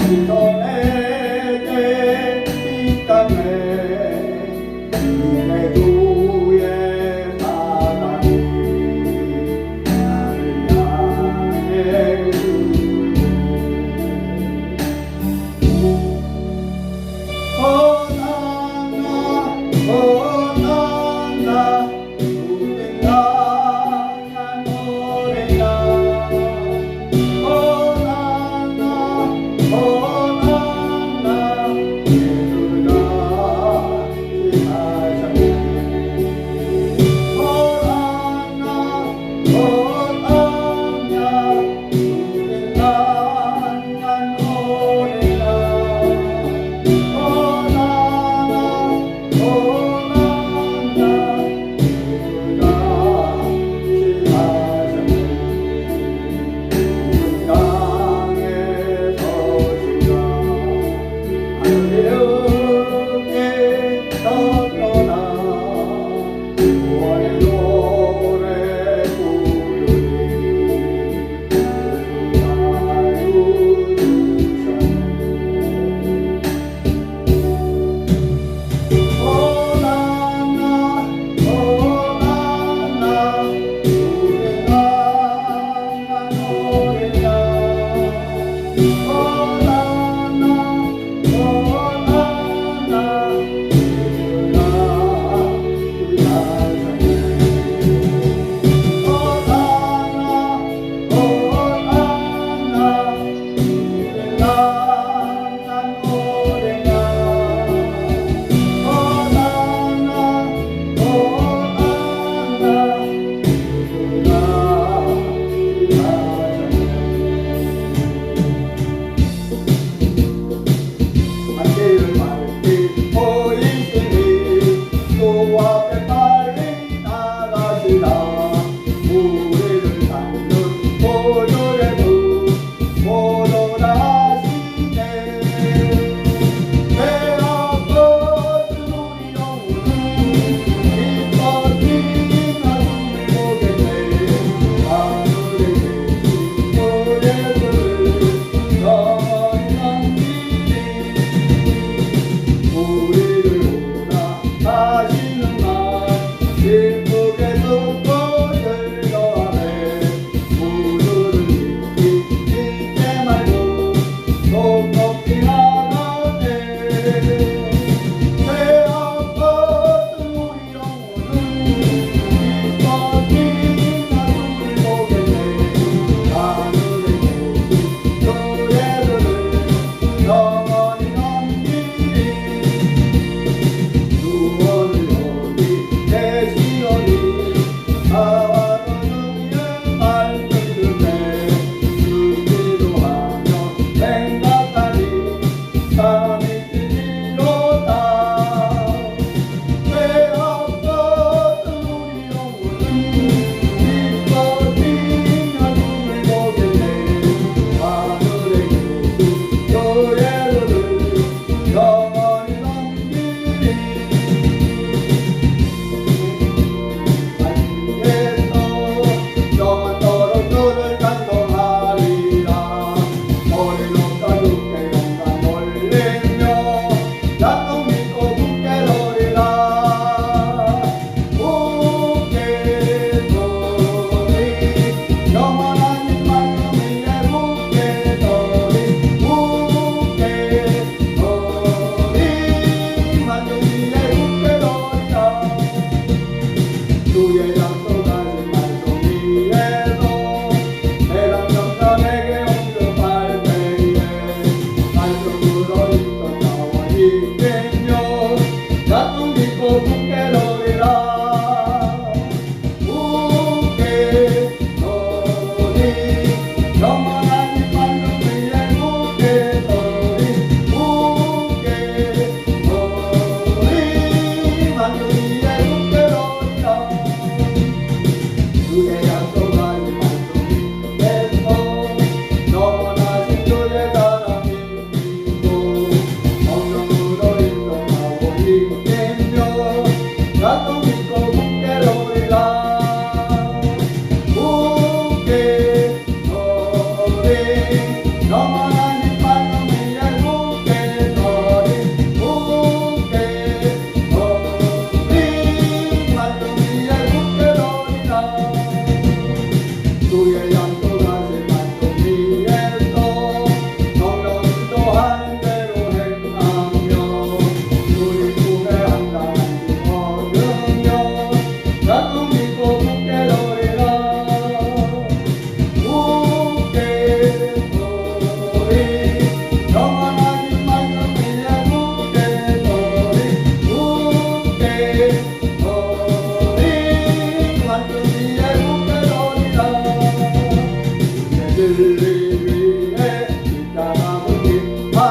내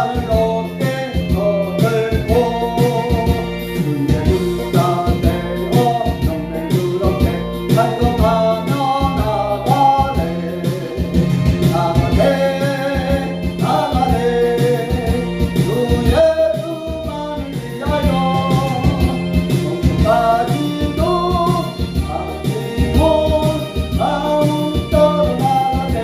하늘 높게 떠들고 주의 군사 되어 영맹 그렇게 찬송하며 나가네 나가네 나가네 주의 수만을 위하여 성까지도 가지고 마음 떠나가네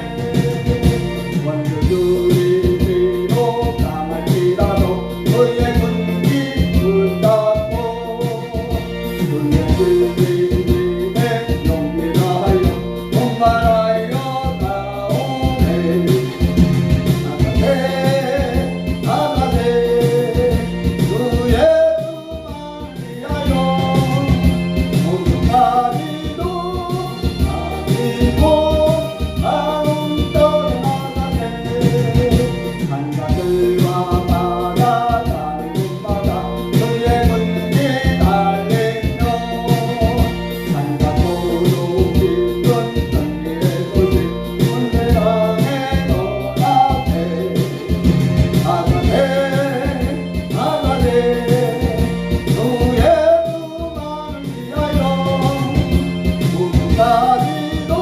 원수들이 비록 강할지라도 그의 군기 붙잡고 그의 주님의 용기를 하여 분발하여 나오네 나가네 나가네 주의 수만을 위하여 모두까지도 가지고 마음 떠나가네 한가들과 바다 다른 곳마다 그의 군기 달리며 산가도로 깊은 천리의 도시 군대 향해 떠나네 나가네 나가네 주의 수만을 위하여 모두까지도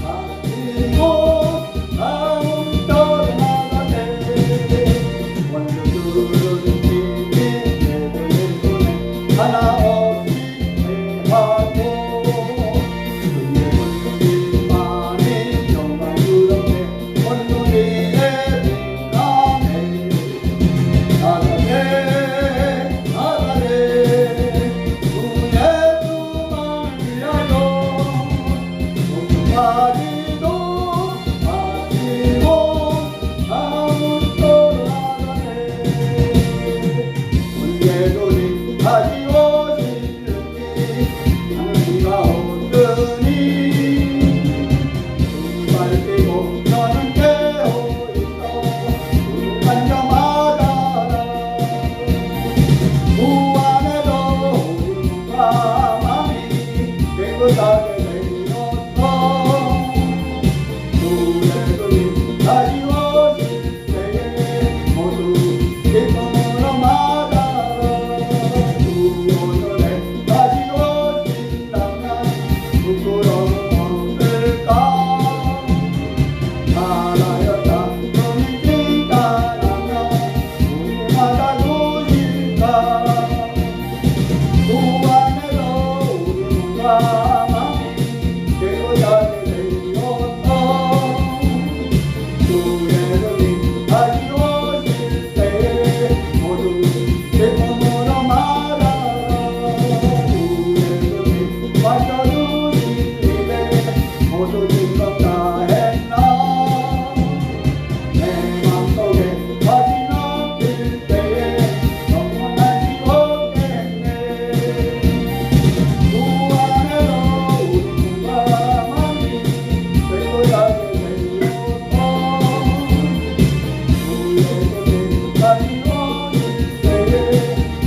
가지고 마음 떠나가네 원수들은 이미 그들의 손에 하나 없이 패하고 그의 군기만이 영광스럽게 원수들의 빛나네 나가네 나가네 주의 수만을 위하여 모두까지도 가지고 마음 떠나가네 문제들이 가지워지는지 하늘비가 오더니 눈발 띄고 너는 깨어있어 눈을 반겨마다라 무안에도 우리가 마음이 깨끗하게 되었어 주의 손이 가지워질 때에 모두 기쁨으로 말하라 주 오늘에 가지워진다면 부끄러움 없을까 살아였다 손이 빈간하며 우리 맞아주실까 무안에도 우리가 마음이 깨끗하게 되었어 주의 손이 가지워질 때에 모두 기쁨으로 말하라 주의 손이 맞춰주실 일에 모두 즐겁다 했나 내 맘속에 가지 넘칠 때에 너무나 지웠겠네 무안에도 우리가 마음이 깨끗하게 되었어 주의 손이 가지워질 때에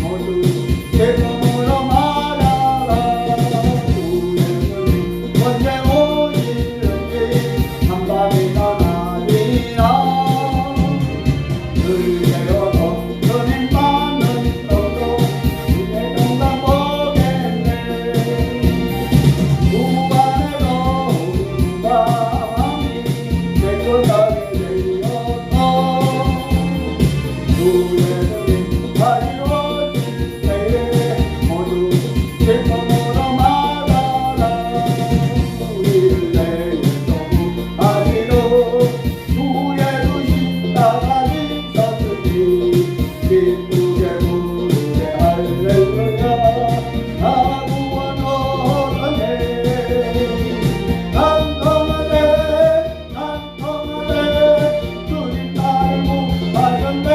모두 기쁨으로 말하라 주의 손이 언제 오시는지 한밤이나 낮이나 늘 깨어서 주님 받는 것도 이제 정답 보겠네 무안에도 우리가 마음이 깨끗하게 되었어 주의 손이 가지워질 때에 모두 기쁨으로 말하라 우리를 내게서 구하리로 주의 두신 나가리 섰으니 기쁘게 부르되 할렐루야 나 구원 얻었네 난통하네 주님 나를 구하셨네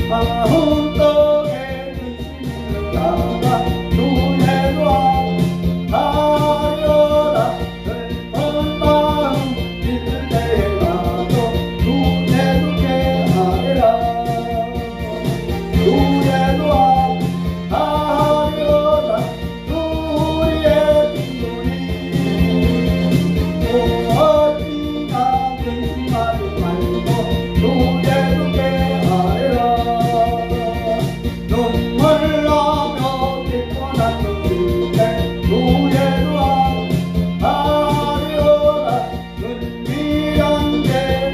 아무 떡에 드시는 자가 눈에도 하려라 슬픈 마음 있을 때에 가서 눈에도 깨하리라 눈에도 하려라 우리의 눈이 어디나 근심하지 말고 눈에도 깨하리라 눈물 나며 기뻐하는 그때 눈에도 하려라 눈이란 게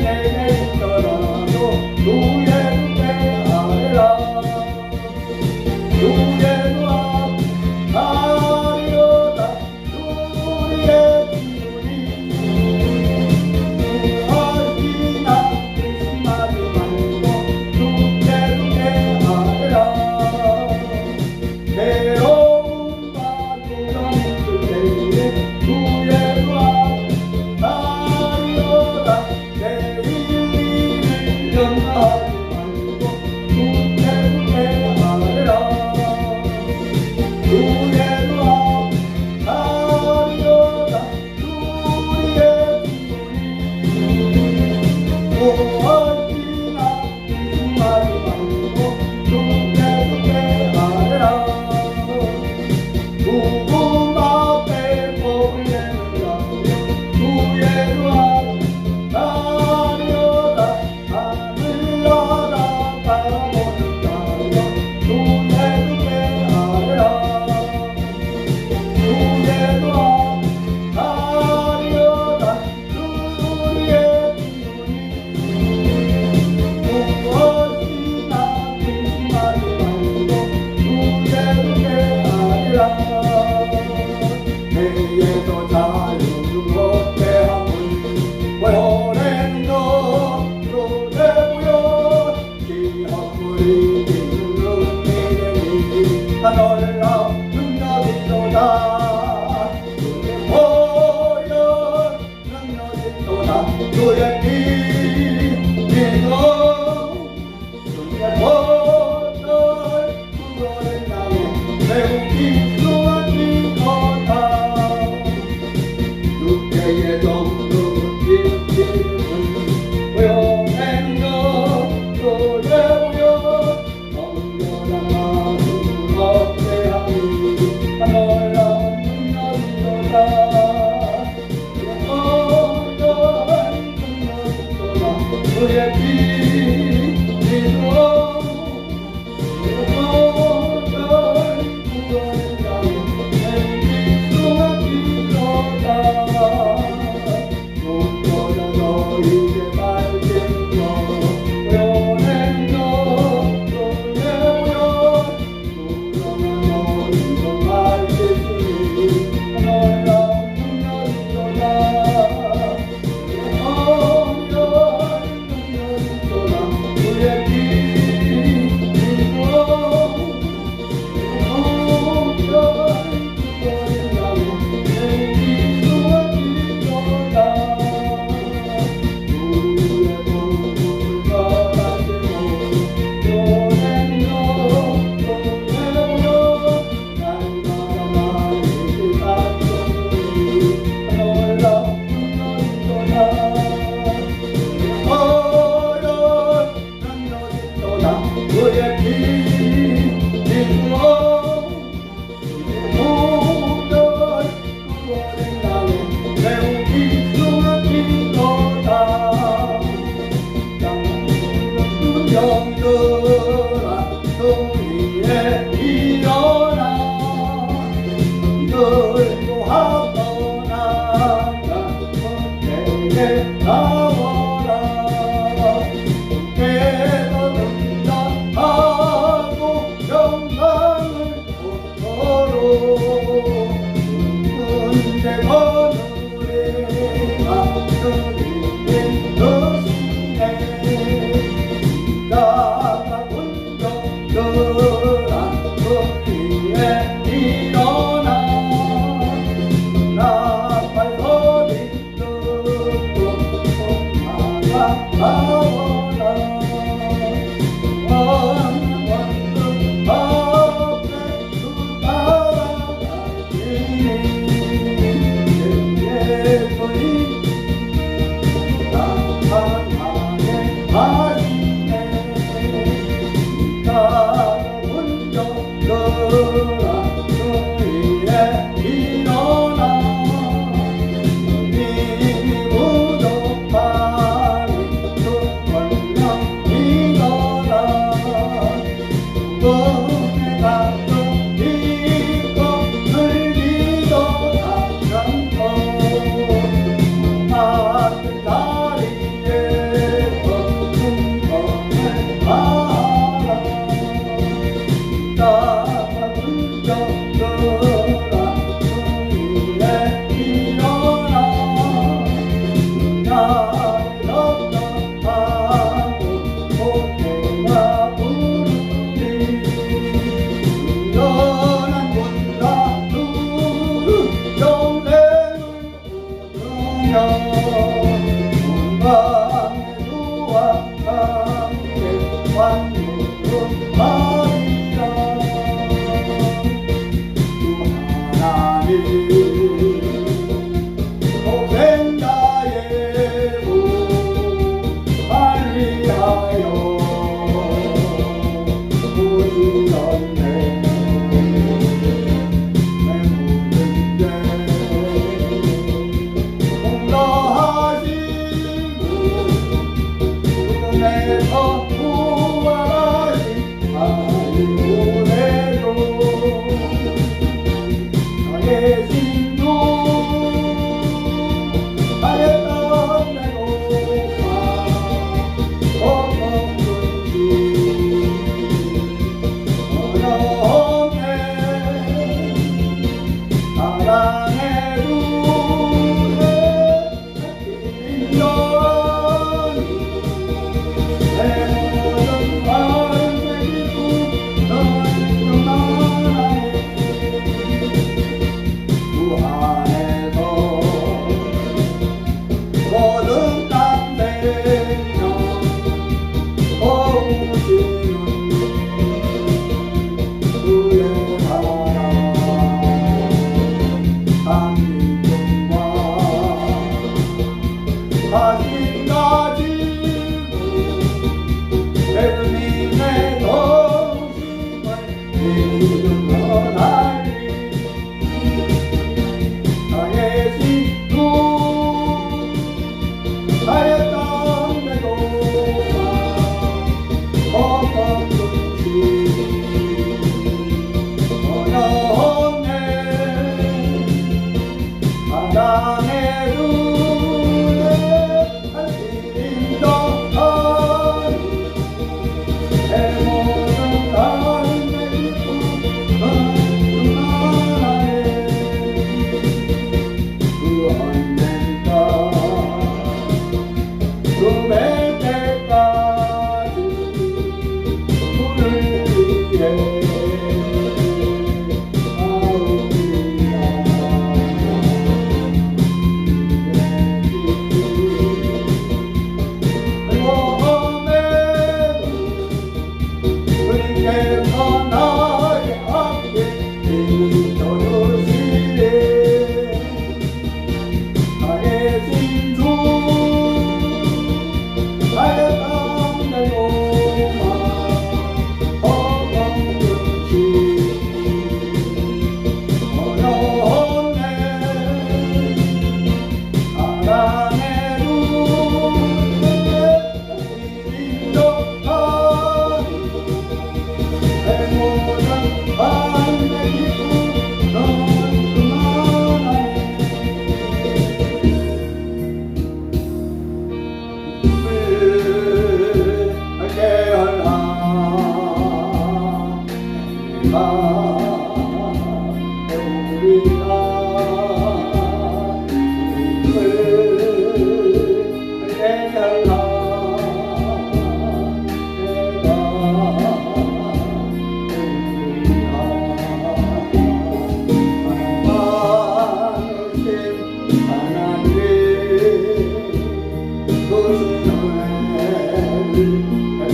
내게 있더라도 눈에도 깨하리라 눈에도 하려라 우리의 눈이 어디나 근심하지 말고 눈에도 깨하리라 괴로움과 두려움 그때에 눈에도 하려라 내일 일을 염려하지 말고 눈에도 깨하리라 눈에도 하려라 우리의 눈이 어디나 근심하지 말고 눈에도 깨하리라 누구 앞에 법을 내는 자여 눈에도 하려라 하늘나라 바라보는 자여 눈에도 깨하리라 눈에도 하려라 우리의 눈이 무엇이나 근심하지 말고 눈에도 깨하리라 내게서 자유를 얻게 하문 오랜 것도 되고요 기업물이 있는 은혜니 하늘나 능력이로다 그의 보여 능력이로다 그의 피 믿어 그의 보혈 그거를 향해 매우 기도한 기도다 그때의 정도는 깊이는 고요한 것도 되고요 정결한 마음을 얻게 하니 하늘나라 능력이로다 그의 보혈 능력이로다 그의 피 믿어 그의 보혈 그거를 향해 매우 기도한 기도다 눈보다 너희에게 밝힌 고요한 것도 되고요 불안한 너희도 밝히시니 하늘나라 능력이로다 어려운 능력이로다 우리의 피 믿어 우리의 피 믿어 무별 그거를 향해 매우 기도한 기도다 영들아 너희의 일어나 들고 하거나 내게 나와라 하고 영광을 얻도록 군대 거느리 하늘이 것이네 나가 군정들아 너희의 일어나 나팔 소리 듣고 나가 나오라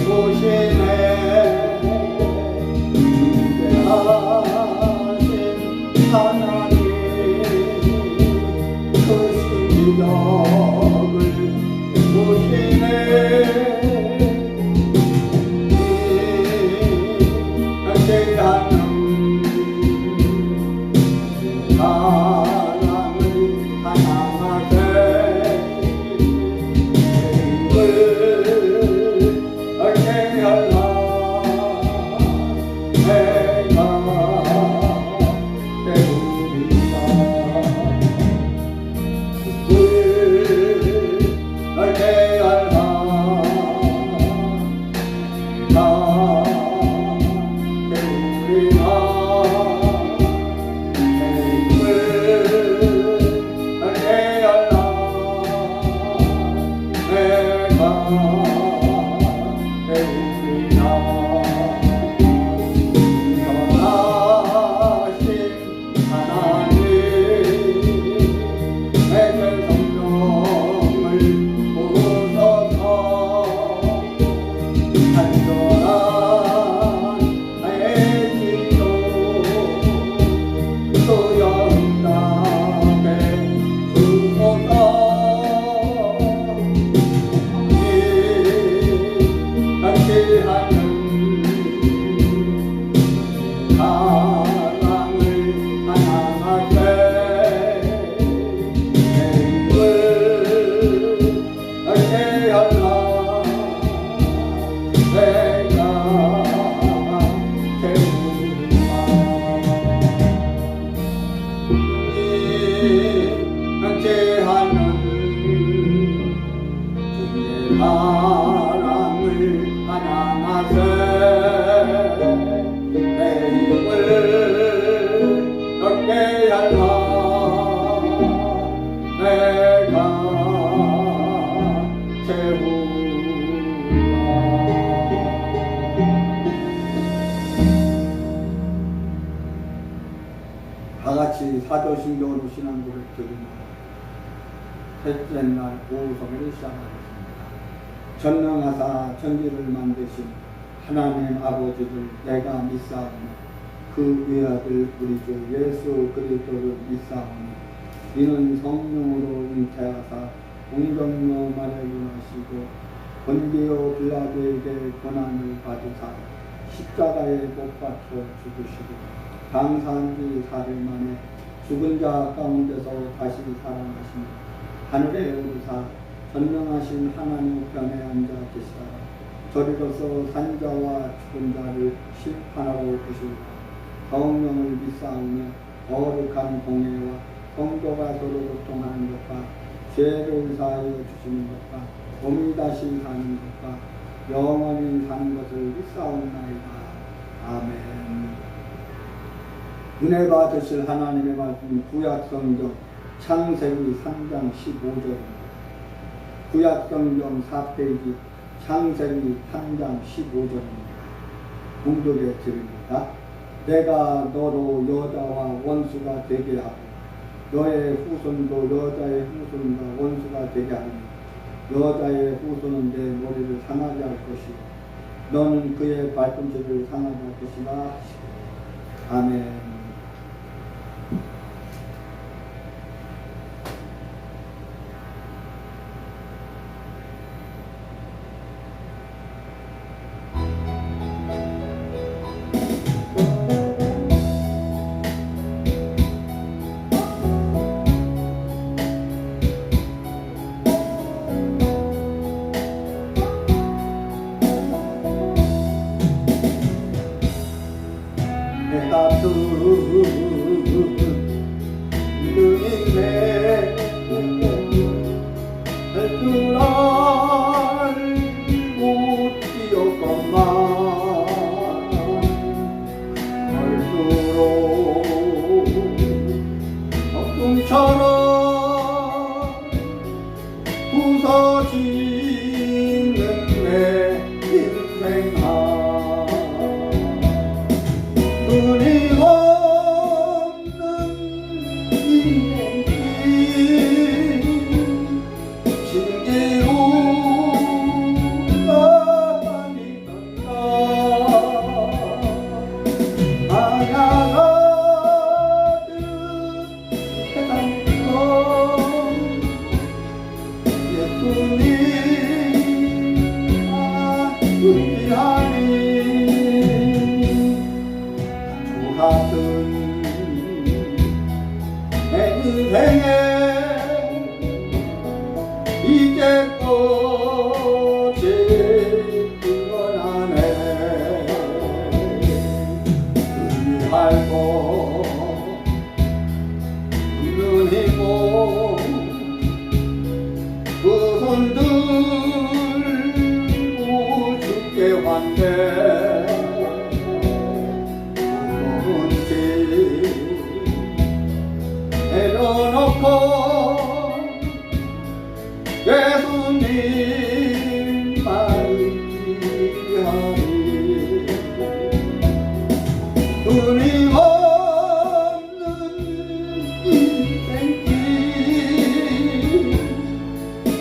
보시네 다같이 사도신경으로 신앙고를 드리며 셋째 날 오후 성회를 시작하겠습니다. 전능하사 천지를 만드신 하나님 아버지를 내가 믿사오니 그 외아들 우리 주 예수 그리스도를 믿사오니 이는 성령으로 잉태하사 공정로 만회를 하시고 본디오 빌라도에게 고난을 받으사 십자가에 못 박혀 죽으시고 장사한 지 4일 만에 죽은 자 가운데서 다시 살아나시니 하늘에 오르사 전능하신 하나님 편에 앉아 계시다가 저리로서 산자와 죽은 자를 심판하고 계시리라. 성령을 믿사오며 거룩한 공예와 성도가 서로 교통하는 것과 죄를 사하여 주시는 것과 몸이 다시 사는 것과 영원히 사는 것을 믿사옵나이다. 아멘. 은혜 받으실 하나님의 말씀 구약성경 창세기 3장 15절입니다. 구약성경 4페이지 창세기 3장 15절입니다. 공독해 드립니다. 내가 너로 여자와 원수가 되게 하고 너의 후손도 여자의 후손과 원수가 되게 하니 여자의 후손은 내 머리를 상하게 할 것이고 너는 그의 발꿈치를 상하게 할 것이라 하시고 아멘. 내가 눈인데 늘 알고 뛰었건만 얼수록 어둠처럼 부서지는 내 인생아 눈이 없는 인생길 신기루 아니던가 아야가득 세상에서 예수님 의하니 같은 내 인생에 이제껏 제일 드러나네. 의미할고 눈이고 그 손 들고 죽게 왔네. 내려놓고 예수님 말하니 눈이 없는 인생길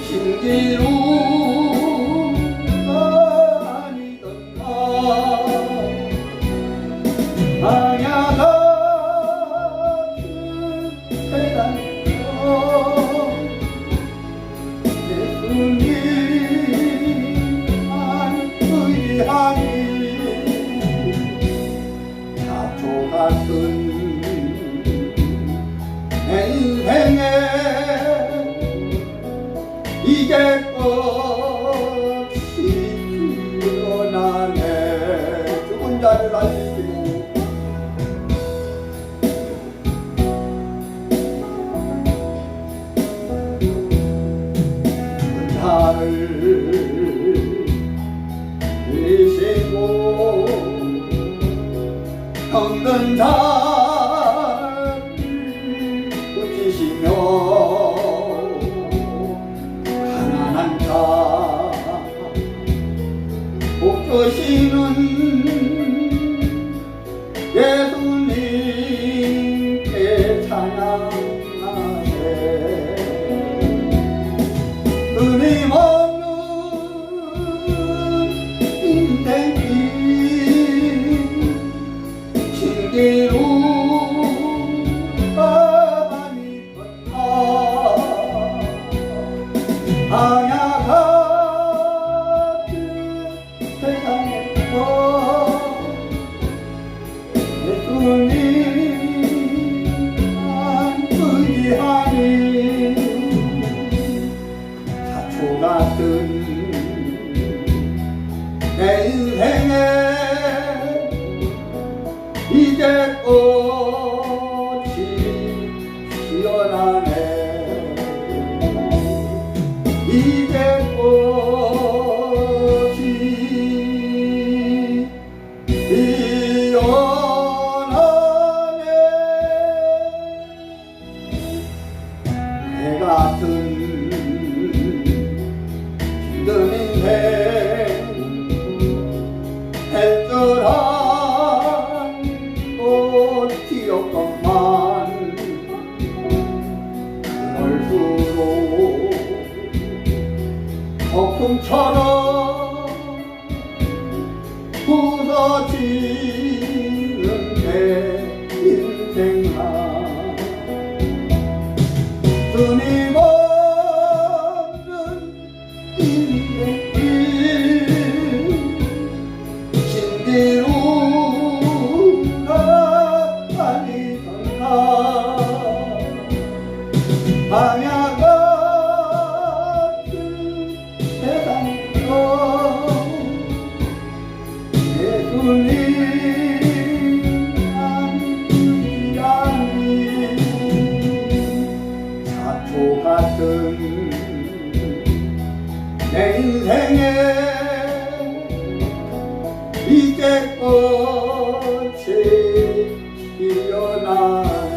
신기루 아니던가 아냐가 예수님 의하니 잡초 같은 내 인생에 이제껏 드러나네. 죽은 자를 알리시고 나를 이시고 겪는 자를 붙이시며 가난한 자 복주시는 예수님께 피어나네 해 같은 힘든 인생 햇절한 꽃이었건만 그럴수록 거품처럼 부서지는 내 인생아 주님 없는 인생길 신기루가 아니던가 방야 같은 세상에서 예수님 안주시라니 사초 같은 내 인생에 이제 꽃이 피어나네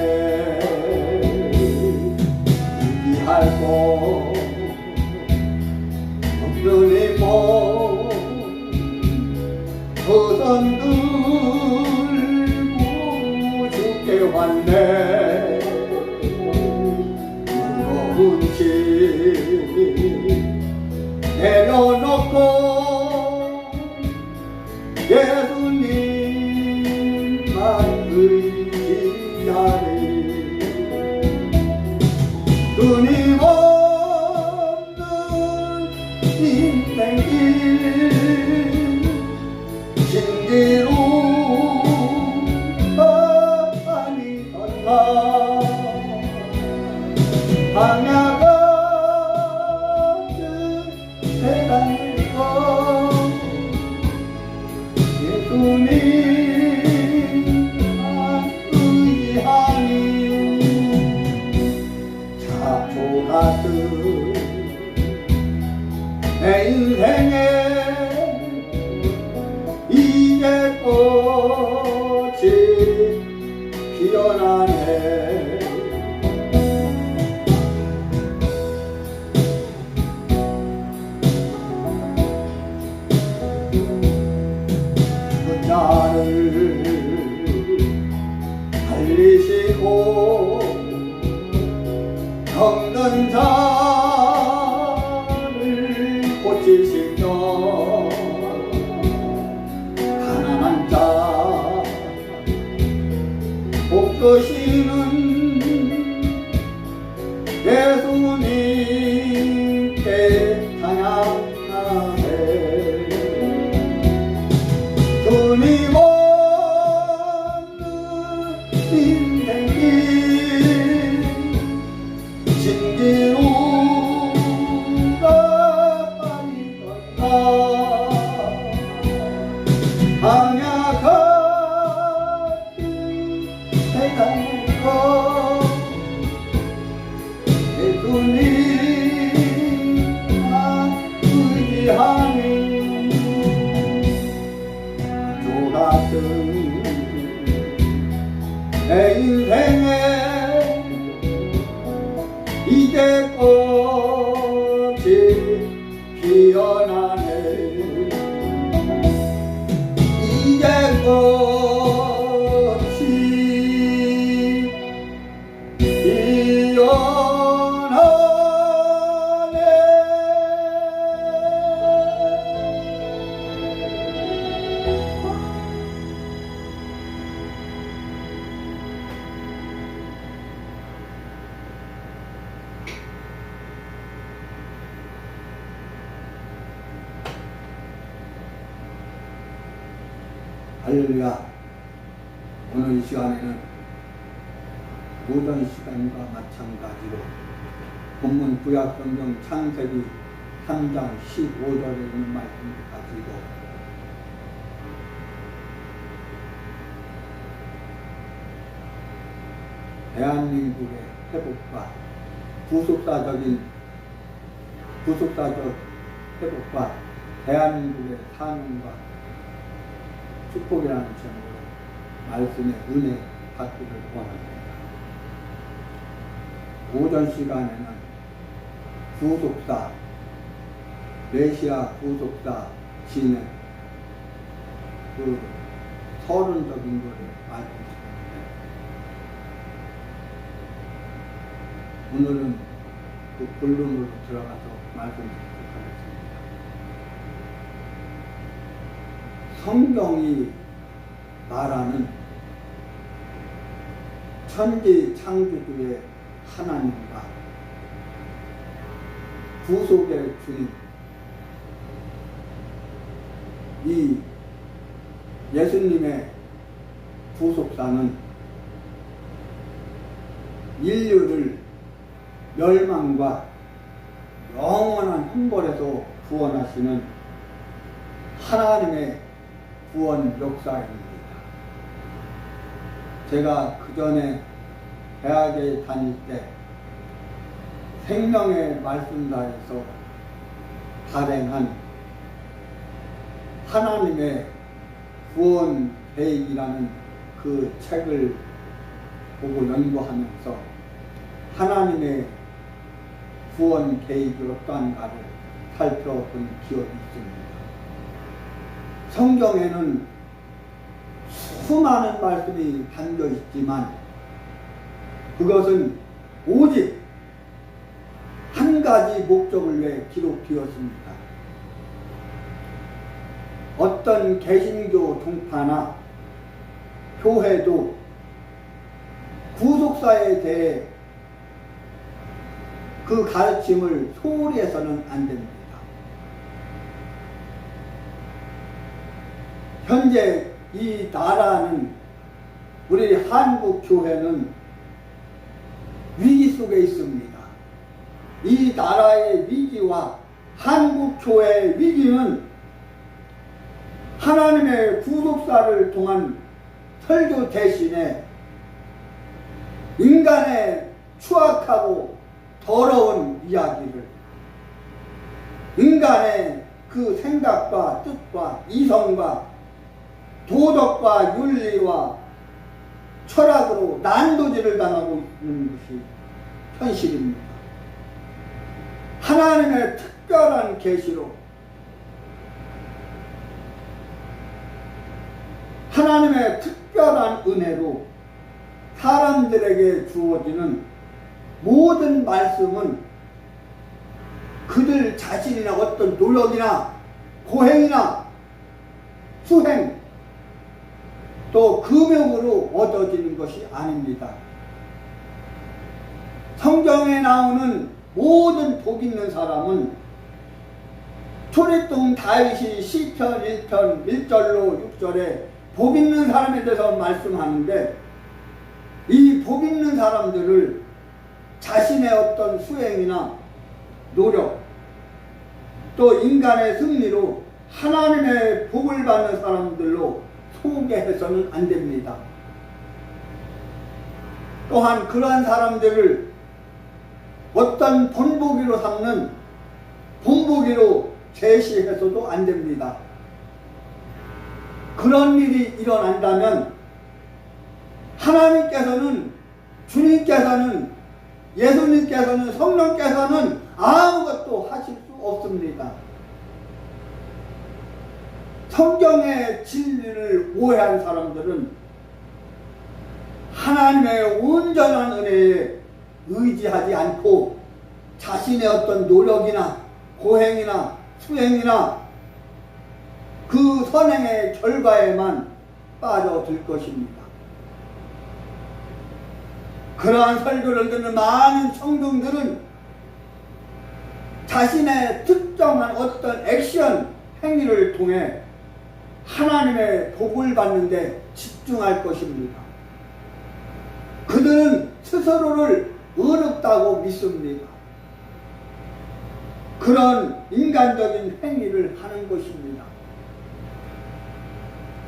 포기할 것 없는 이모 그 손 들고 죽게 왔네 무거운 짐 내려놓고 예수님만 의지하리 주님 없는 인생길 신기루가 아니던가 방야 같은 세상에서 예수님만 의지하니 사초 같은 내 인생에 이제 꽃이 피어나네 그 나를 살리시고 겪는 자를 고치시며 가난한 자 복주시는 예수님께 찬양하네 주님 없는 인생길 신기루가 아니던가 방야 같은 세상에서 예수님만 의지하니 주 같은 내 인생에 이제 꽃이 피어나네 이제 꽃이 피어나네 할렐루야. 오늘 이 시간에는 모든 시간과 마찬가지로 본문 구약성경 창세기 3장 15절에 있는 말씀을 가지고 대한민국의 회복과 구속사적 회복과 대한민국의 사명과 축복이라는 제목으로 말씀의 은혜 받기를 원합니다. 오전 시간에는 구속사, 메시아 구속사 진행 그 서론적인 것을 말씀드렸는데 오늘은 그 본론으로 들어가서 말씀드리도록 하겠습니다. 성경이 말하는 천지 창조주의 하나님과 구속의 주님, 이 예수님의 구속사는 인류를 멸망과 영원한 형벌에서 구원하시는 하나님의 구원 역사입니다. 제가 그 전에 대학에 다닐 때 생명의 말씀사에서 발행한 하나님의 구원 계획이라는 그 책을 보고 연구하면서 하나님의 구원 계획이 어떠한가를 살펴본 기억이 있습니다. 성경에는 수많은 말씀이 담겨 있지만 그것은 오직 한 가지 목적을 위해 기록되었습니다. 어떤 개신교 종파나 교회도 구속사에 대해 그 가르침을 소홀히 해서는 안 됩니다. 현재 이 나라는, 우리 한국 교회는 위기 속에 있습니다. 이 나라의 위기와 한국 교회의 위기는 하나님의 구속사를 통한 설교 대신에 인간의 추악하고 더러운 이야기를, 인간의 그 생각과 뜻과 이성과 도덕과 윤리와 철학으로 난도질을 당하고 있는 것이 현실입니다. 하나님의 특별한 계시로, 하나님의 특별한 은혜로 사람들에게 주어지는 모든 말씀은 그들 자신이나 어떤 노력이나 고행이나 수행 또 금욕으로 얻어지는 것이 아닙니다. 성경에 나오는 모든 복 있는 사람은 초리동 다윗이 시편 1편 1절로 6절에 복 있는 사람에 대해서 말씀하는데, 이 복 있는 사람들을 자신의 어떤 수행이나 노력 또 인간의 승리로 하나님의 복을 받는 사람들로 소개해서는 안 됩니다. 또한 그러한 사람들을 어떤 본보기로 삼는 본보기로 제시해서도 안 됩니다. 그런 일이 일어난다면 하나님께서는, 주님께서는, 예수님께서는, 성령께서는 아무것도 하실 수 없습니다. 성경의 진리를 오해한 사람들은 하나님의 온전한 은혜에 의지하지 않고 자신의 어떤 노력이나 고행이나 수행이나 그 선행의 결과에만 빠져들 것입니다. 그러한 설교를 듣는 많은 청중들은 자신의 특정한 어떤 액션 행위를 통해 하나님의 복을 받는 데 집중할 것입니다. 그들은 스스로를 어렵다고 믿습니다. 그런 인간적인 행위를 하는 것입니다.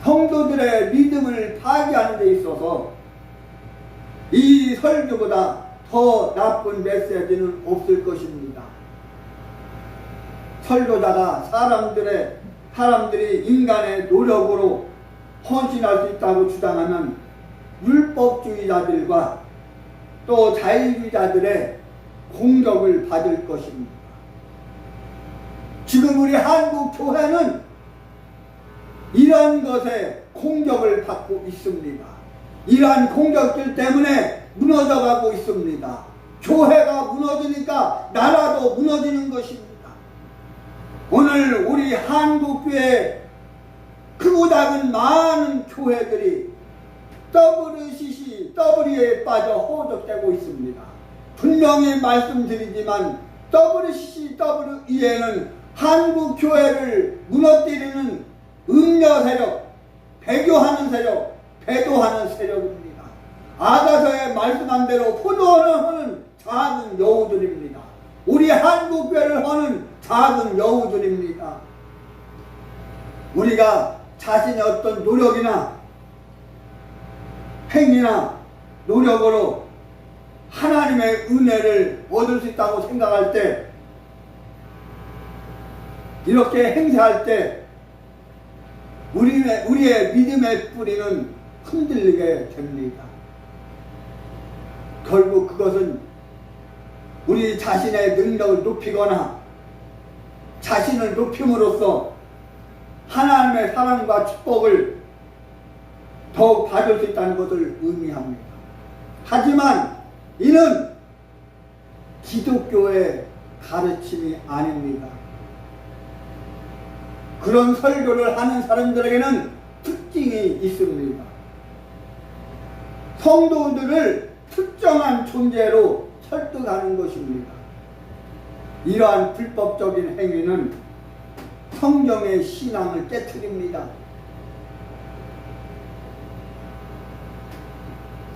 성도들의 믿음을 파괴하는 데 있어서 이 설교보다 더 나쁜 메시지는 없을 것입니다. 설교자가 사람들이 인간의 노력으로 헌신할 수 있다고 주장하는 율법주의자들과 또 자유주의자들의 공격을 받을 것입니다. 지금 우리 한국 교회는 이런 것에 공격을 받고 있습니다. 이러한 공격들 때문에 무너져가고 있습니다. 교회가 무너지니까 나라도 무너지는 것입니다. 오늘 우리 한국교회 크고 작은 많은 교회들이 WCC, W에 빠져 호적되고 있습니다. 분명히 말씀드리지만 WCC, W에는 한국 교회를 무너뜨리는 음녀 세력, 배교하는 세력, 배도하는 세력입니다. 아가서에 말씀한 대로 포도원을 하는 작은 여우들입니다. 우리 한국 교회를 하는 작은 여우들입니다. 우리가 자신의 어떤 노력이나 행위나 노력으로 하나님의 은혜를 얻을 수 있다고 생각할 때, 이렇게 행세할 때 우리의 믿음의 뿌리는 흔들리게 됩니다. 결국 그것은 우리 자신의 능력을 높이거나 자신을 높임으로써 하나님의 사랑과 축복을 더욱 받을 수 있다는 것을 의미합니다. 하지만 이는 기독교의 가르침이 아닙니다. 그런 설교를 하는 사람들에게는 특징이 있습니다. 성도들을 특정한 존재로 설득하는 것입니다. 이러한 불법적인 행위는 성경의 신앙을 깨트립니다.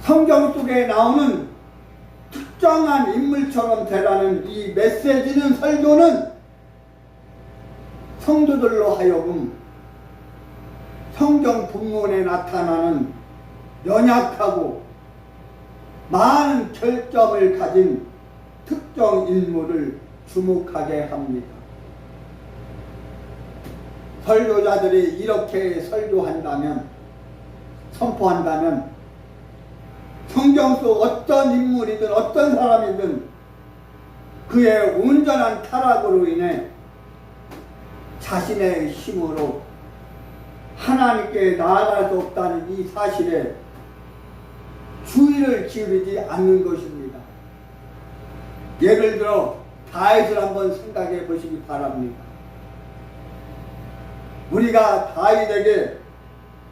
성경 속에 나오는 특정한 인물처럼 되라는 이 메시지는, 설교는 성도들로 하여금 성경 본문에 나타나는 연약하고 많은 결점을 가진 특정 인물을 주목하게 합니다. 설교자들이 이렇게 설교한다면, 선포한다면 성경 속 어떤 인물이든 어떤 사람이든 그의 온전한 타락으로 인해 자신의 힘으로 하나님께 나아갈 수 없다는 이 사실에 주의를 기울이지 않는 것입니다. 예를 들어 다윗을 한번 생각해 보시기 바랍니다. 우리가 다윗에게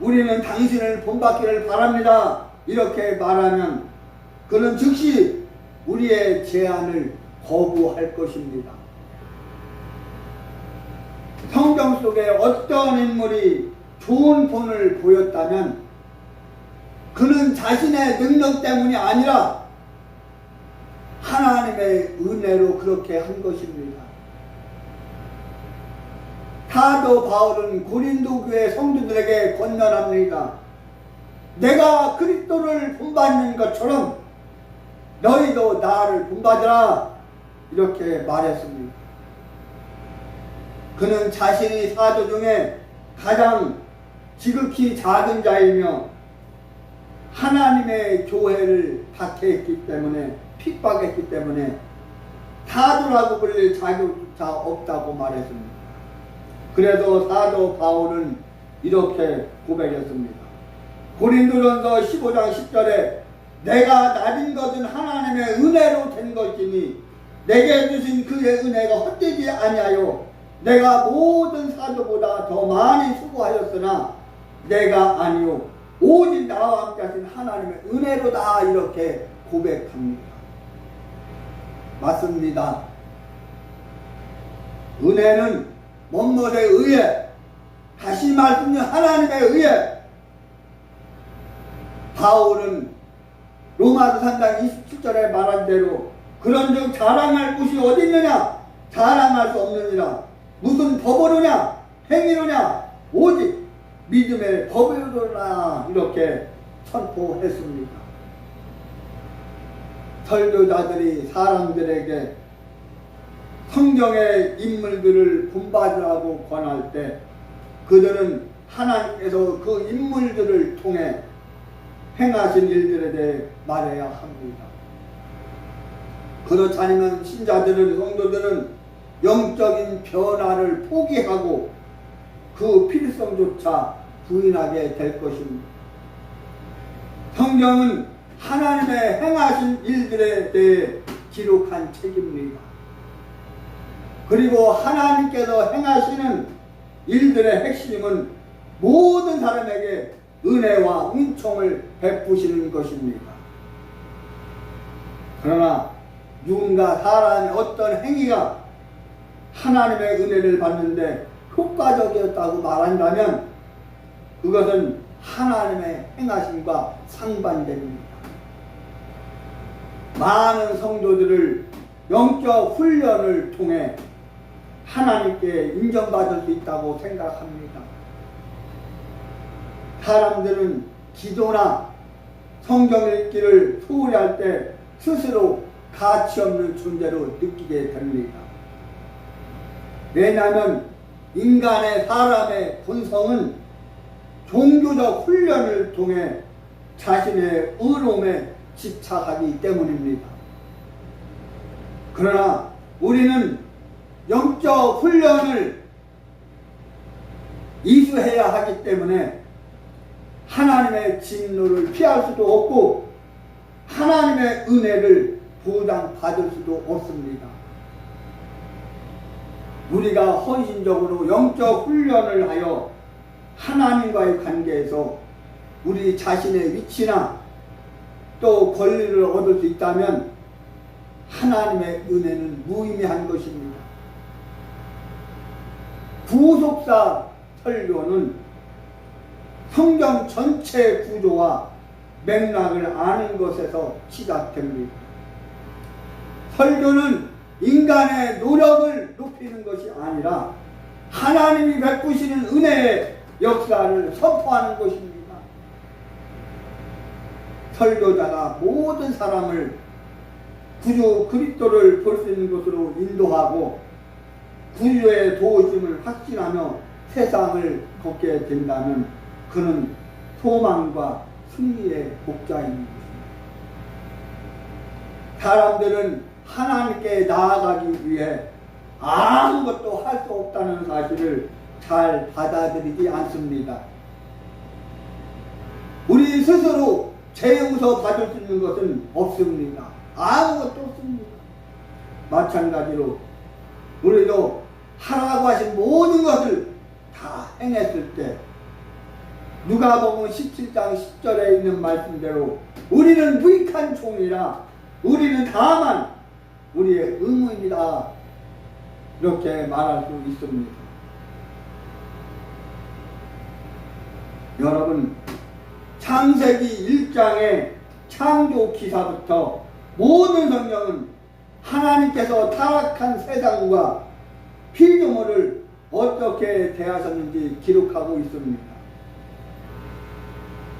우리는 당신을 본받기를 바랍니다 이렇게 말하면 그는 즉시 우리의 제안을 거부할 것입니다. 성경 속에 어떤 인물이 좋은 본을 보였다면 그는 자신의 능력 때문이 아니라 하나님의 은혜로 그렇게 한 것입니다. 사도 바울은 고린도 교회 성도들에게 권면합니다. 내가 그리스도를 본받는 것처럼 너희도 나를 본받으라 이렇게 말했습니다. 그는 자신이 사도 중에 가장 지극히 작은 자이며 하나님의 교회를 박해했기 때문에, 핍박했기 때문에 사도라고 불릴 자격조차 없다고 말했습니다. 그래서 사도 바울은 이렇게 고백했습니다. 고린도전서 15장 10절에 내가 나린 것은 하나님의 은혜로 된 것이니 내게 주신 그의 은혜가 헛되지 아니하여 내가 모든 사도보다 더 많이 수고하였으나 내가 아니요 오직 나와 함께 하신 하나님의 은혜로다 이렇게 고백합니다. 맞습니다. 은혜는 뭔것에 의해, 다시 말씀드리면 하나님에 의해. 바울은 로마서 3장 27절에 말한 대로 그런즉 자랑할 곳이 어디 있느냐? 자랑할 수 없느니라. 무슨 법으로냐? 행위로냐? 오직 믿음의 법으로라 이렇게 선포했습니다. 설교자들이 사람들에게 성경의 인물들을 본받으라고 권할 때 그들은 하나님께서 그 인물들을 통해 행하신 일들에 대해 말해야 합니다. 그렇지 않으면 신자들은, 성도들은 영적인 변화를 포기하고 그 필성조차 부인하게 될 것입니다. 성경은 하나님의 행하신 일들에 대해 기록한 책입니다. 그리고 하나님께서 행하시는 일들의 핵심은 모든 사람에게 은혜와 은총을 베푸시는 것입니다. 그러나 누군가 사람의 어떤 행위가 하나님의 은혜를 받는데 효과적이었다고 말한다면 그것은 하나님의 행하심과 상반됩니다. 많은 성도들을 영적 훈련을 통해 하나님께 인정받을 수 있다고 생각합니다. 사람들은 기도나 성경 읽기를 소홀히 할 때 스스로 가치 없는 존재로 느끼게 됩니다. 왜냐하면 인간의 사람의 본성은 종교적 훈련을 통해 자신의 의로움에 집착하기 때문입니다. 그러나 우리는 영적 훈련을 이수해야 하기 때문에 하나님의 진노를 피할 수도 없고 하나님의 은혜를 보장받을 수도 없습니다. 우리가 헌신적으로 영적 훈련을 하여 하나님과의 관계에서 우리 자신의 위치나 또 권리를 얻을 수 있다면 하나님의 은혜는 무의미한 것입니다. 구속사 설교는 성경 전체 구조와 맥락을 아는 것에서 시작됩니다. 설교는 인간의 노력을 높이는 것이 아니라 하나님이 베푸시는 은혜의 역사를 선포하는 것입니다. 설교자가 모든 사람을 구주 그리스도를 볼 수 있는 곳으로 인도하고 구주의 도우심을 확신하며 세상을 걷게 된다면 그는 소망과 승리의 목자인 것입니다. 사람들은 하나님께 나아가기 위해 아무것도 할 수 없다는 사실을 잘 받아들이지 않습니다. 우리 스스로 죄 용서 받을 수 있는 것은 없습니다. 아무것도 없습니다. 마찬가지로 우리도 하라고 하신 모든 것을 다 행했을 때 누가복음 17장 10절에 있는 말씀대로 우리는 무익한 종이라 우리는 다만 우리의 의무입니다. 이렇게 말할 수 있습니다. 여러분, 창세기 1장의 창조 기사부터 모든 성경은 하나님께서 타락한 세상과 피조물을 어떻게 대하셨는지 기록하고 있습니다.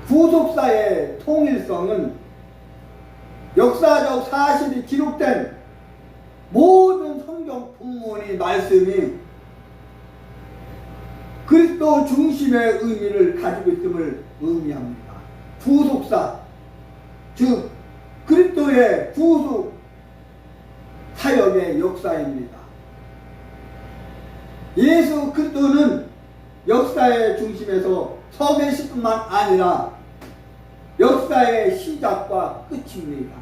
구속사의 통일성은 역사적 사실이 기록된 모든 성경 본문의 말씀이 그리스도 중심의 의미를 가지고 있음을 의미합니다. 구속사, 즉 그리스도의 구속 사역의 역사입니다. 예수 그리스도는 역사의 중심에서 서 계실 뿐만 아니라 역사의 시작과 끝입니다.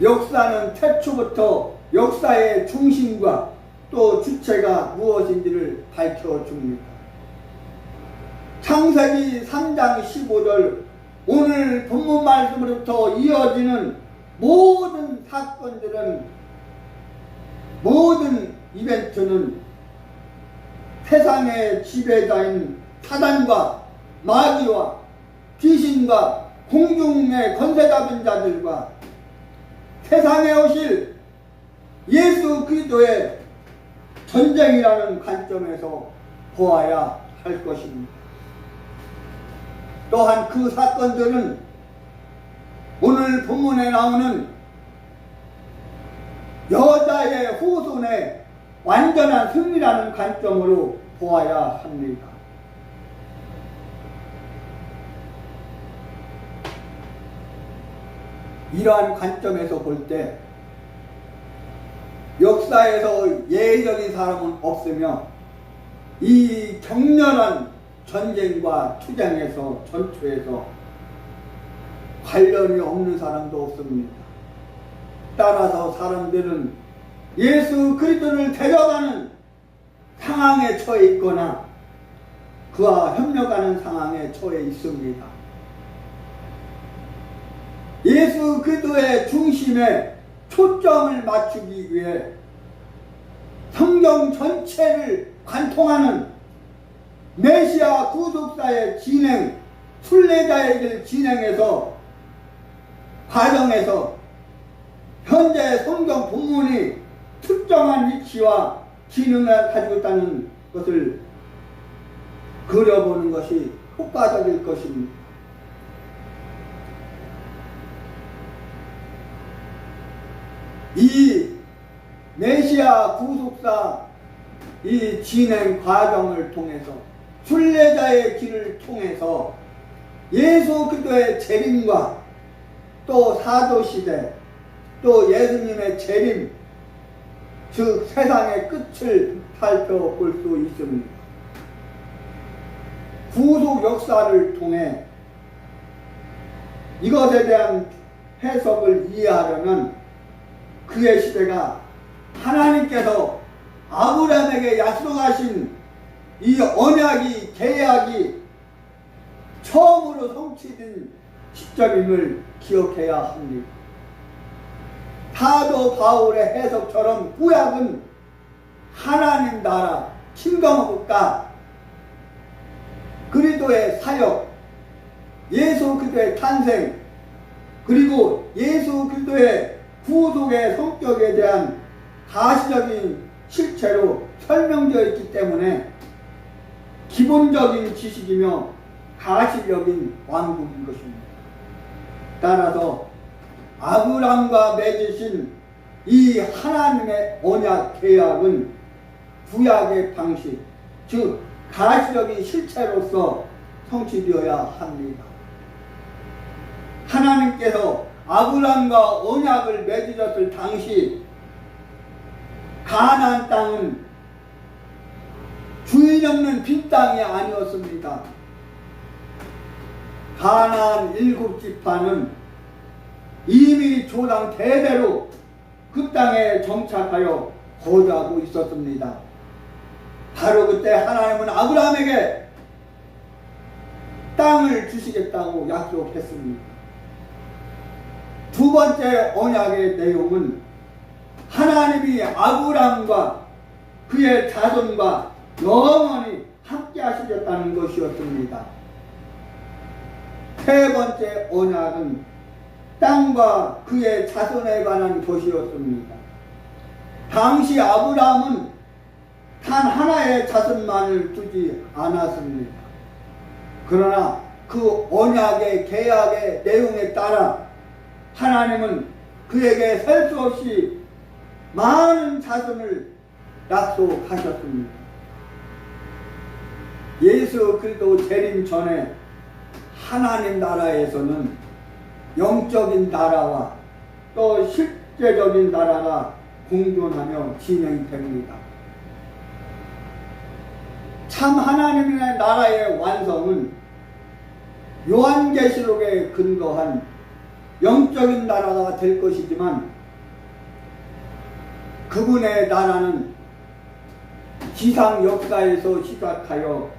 역사는 태초부터 역사의 중심과 또 주체가 무엇인지를 밝혀줍니다. 창세기 3장 15절 오늘 본문 말씀으로부터 이어지는 모든 사건들은, 모든 이벤트는 세상의 지배자인 사단과 마귀와 귀신과 공중의 권세 잡은 자들과 세상에 오실 예수 그리스도의 전쟁이라는 관점에서 보아야 할 것입니다. 또한 그 사건들은 오늘 본문에 나오는 여자의 후손의 완전한 승리라는 관점으로 보아야 합니다. 이러한 관점에서 볼 때 역사에서 예외적인 사람은 없으며 이 격렬한 전쟁과 투쟁에서 전투에서 관련이 없는 사람도 없습니다. 따라서 사람들은 예수 그리스도를 데려가는 상황에 처해 있거나 그와 협력하는 상황에 처해 있습니다. 예수 그리스도의 중심에 초점을 맞추기 위해 성경 전체를 관통하는 메시아 구속사의 진행, 순례자의 길 진행에서 과정에서 현재 성경 본문이 특정한 위치와 기능을 가지고 있다는 것을 그려보는 것이 효과적일 것입니다. 이 메시아 구속사 이 진행 과정을 통해서 순례자의 길을 통해서 예수 그리스도의 재림과 또 사도시대 또 예수님의 재림 즉 세상의 끝을 살펴볼 수 있습니다. 구속 역사를 통해 이것에 대한 해석을 이해하려면 그의 시대가 하나님께서 아브라함에게 약속하신 이 언약이 계약이 처음으로 성취된 시점임을 기억해야 합니다. 사도 바울의 해석처럼 구약은 하나님 나라, 킹덤 국가, 그리스도의 사역, 예수 그리스도의 탄생, 그리고 예수 그리스도의 구속의 성격에 대한 가시적인 실체로 설명되어 있기 때문에 기본적인 지식이며 가시적인 완국인 것입니다. 따라서 아브라함과 맺으신 이 하나님의 언약 계약은 구약의 방식, 즉 가시적인 실체로서 성취되어야 합니다. 하나님께서 아브라함과 언약을 맺으셨을 당시 가나안 땅은 주인 없는 빈 땅이 아니었습니다. 가나안 7지파는 이미 조상 대대로 그 땅에 정착하여 거주하고 있었습니다. 바로 그때 하나님은 아브라함에게 땅을 주시겠다고 약속했습니다. 두 번째 언약의 내용은 하나님이 아브라함과 그의 자손과 영원히 함께 하시겠다는 것이었습니다. 세 번째 언약은 땅과 그의 자손에 관한 것이었습니다. 당시 아브라함은 단 하나의 자손만을 두지 않았습니다. 그러나 그 언약의 계약의 내용에 따라 하나님은 그에게 셀 수 없이 많은 자손을 약속하셨습니다. 예수 그리스도 재림 전에 하나님 나라에서는 영적인 나라와 또 실제적인 나라가 공존하며 진행됩니다. 참 하나님의 나라의 완성은 요한계시록에 근거한 영적인 나라가 될 것이지만 그분의 나라는 지상 역사에서 시작하여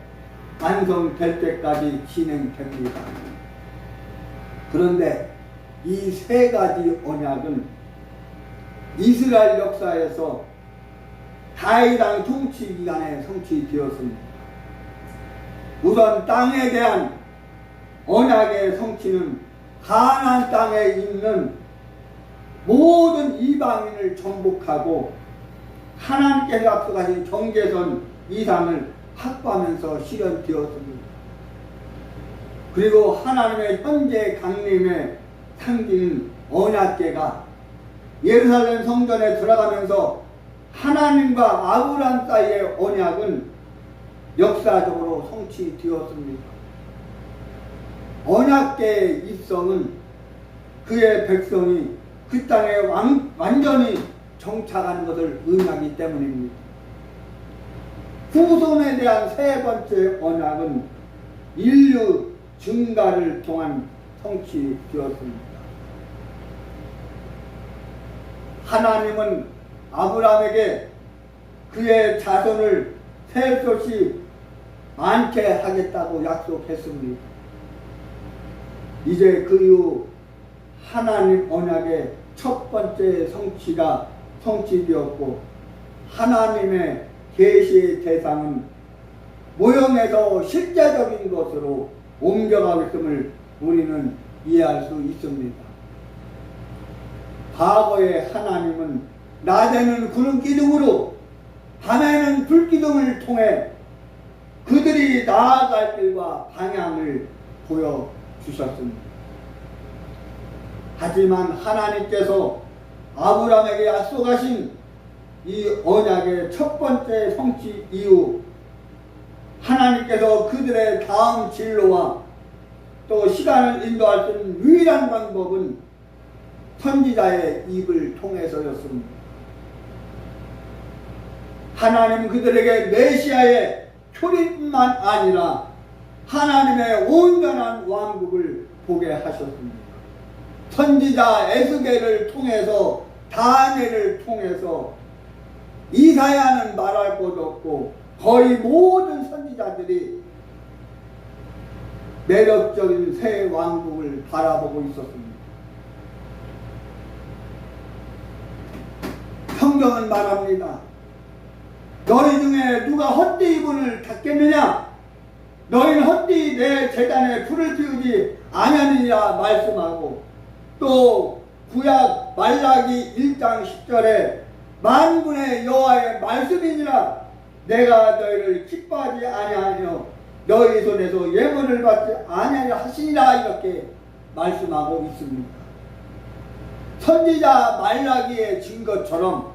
완성될 때까지 진행됩니다. 그런데 이 세 가지 언약은 이스라엘 역사에서 다윗 왕 통치 기간에 성취되었습니다. 우선 땅에 대한 언약의 성취는 가나안 땅에 있는 모든 이방인을 정복하고 하나님께서 약속하신 경계선 이상을 확보하면서 실현되었습니다. 그리고 하나님의 현재 강림의 상징인 언약궤가 예루살렘 성전에 들어가면서 하나님과 아브라함 사이의 언약은 역사적으로 성취되었습니다. 언약궤의 입성은 그의 백성이 그 땅에 완전히 정착하는 것을 의미하기 때문입니다. 후손에 대한 세 번째 언약은 인류 증가를 통한 성취되었습니다. 하나님은 아브라함에게 그의 자손을 셀 수 없이 많게 하겠다고 약속했습니다. 이제 그 이후 하나님 언약의 첫 번째 성취가 성취되었고, 하나님의 계시의 대상은 모형에서 실제적인 것으로 옮겨가겠음을 우리는 이해할 수 있습니다. 과거의 하나님은 낮에는 구름 기둥으로 밤에는 불 기둥을 통해 그들이 나아갈 길과 방향을 보여주셨습니다. 하지만 하나님께서 아브라함에게 약속하신 이 언약의 첫 번째 성취 이후 하나님께서 그들의 다음 진로와 또 시간을 인도할 수 있는 유일한 방법은 선지자의 입을 통해서였습니다. 하나님은 그들에게 메시아의 초림뿐만 아니라 하나님의 온전한 왕국을 보게 하셨습니다. 선지자 에스겔을 통해서, 다니엘을 통해서 이사야는 말할 것도 없고 거의 모든 선지자들이 매력적인 새 왕국을 바라보고 있었습니다. 성경은 말합니다. 너희 중에 누가 헛되이 이분을 닦겠느냐? 너희는 헛되이 내 제단에 불을 피우지 아니하느니라 말씀하고, 또 구약 말라기 1장 10절에 만군의 여호와의 말씀이니라 내가 너희를 기뻐하지 아니하며 너희 손에서 예물을 받지 아니하려 하시니라 이렇게 말씀하고 있습니다. 선지자 말라기에 진 것처럼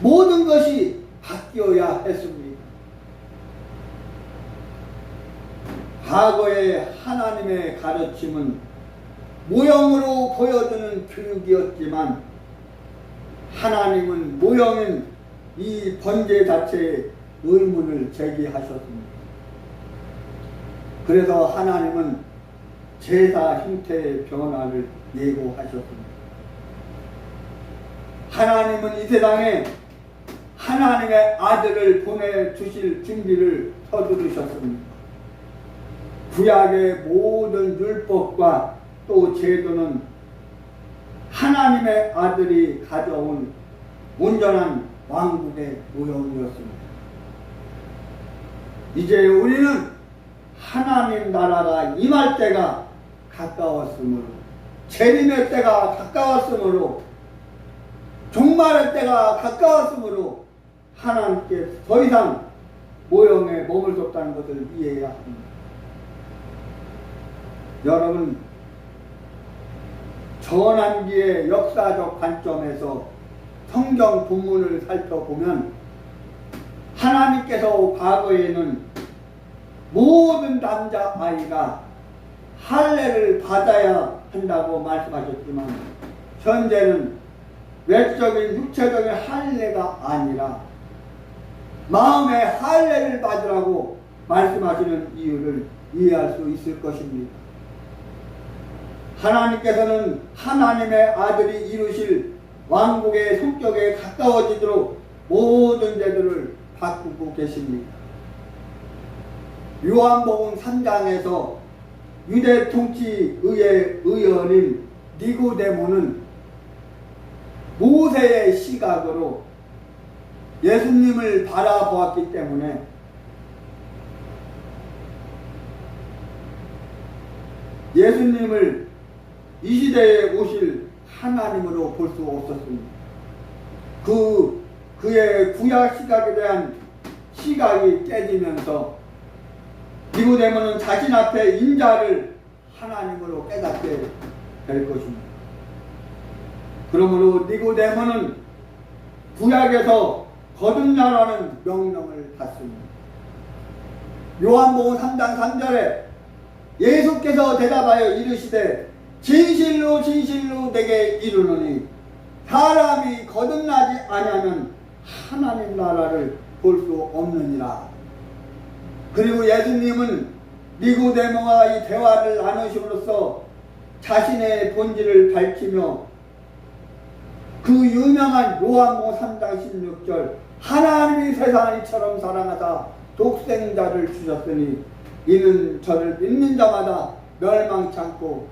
모든 것이 바뀌어야 했습니다. 과거의 하나님의 가르침은 모형으로 보여주는 교육이었지만 하나님은 모형인 이 번제 자체에 의문을 제기하셨습니다. 그래서 하나님은 제사 형태의 변화를 예고하셨습니다. 하나님은 이 세상에 하나님의 아들을 보내주실 준비를 서두르셨습니다. 구약의 모든 율법과 또 제도는 하나님의 아들이 가져온 온전한 왕국의 모형이었습니다. 이제 우리는 하나님 나라가 임할 때가 가까웠으므로, 재림의 때가 가까웠으므로, 종말의 때가 가까웠으므로 하나님께 더 이상 모형에 머물 수 없다는 것을 이해해야 합니다. 여러분, 전환기의 역사적 관점에서 성경 본문을 살펴보면 하나님께서 과거에는 모든 남자아이가 할례를 받아야 한다고 말씀하셨지만 현재는 외적인 육체적인 할례가 아니라 마음의 할례를 받으라고 말씀하시는 이유를 이해할 수 있을 것입니다. 하나님께서는 하나님의 아들이 이루실 왕국의 성격에 가까워지도록 모든 제도를 바꾸고 계십니다. 요한복음 3장에서 유대 통치의회 의원인 니고데모는 모세의 시각으로 예수님을 바라보았기 때문에 예수님을 이 시대에 오실 하나님으로 볼 수 없었습니다. 그의 구약 시각에 대한 시각이 깨지면서 니고데모는 자신 앞에 인자를 하나님으로 깨닫게 될 것입니다. 그러므로 니고데모는 구약에서 거듭나라는 명령을 받습니다. 요한복음 3장 3절에 예수께서 대답하여 이르시되 진실로 진실로 내게 이르노니 사람이 거듭나지 아니하면 하나님 나라를 볼 수 없느니라. 그리고 예수님은 니고데모와 이 대화를 나누심으로써 자신의 본질을 밝히며 그 유명한 요한복음 3장 16절 하나님이 세상을 이처럼 사랑하사 독생자를 주셨으니 이는 저를 믿는 자마다 멸망치 않고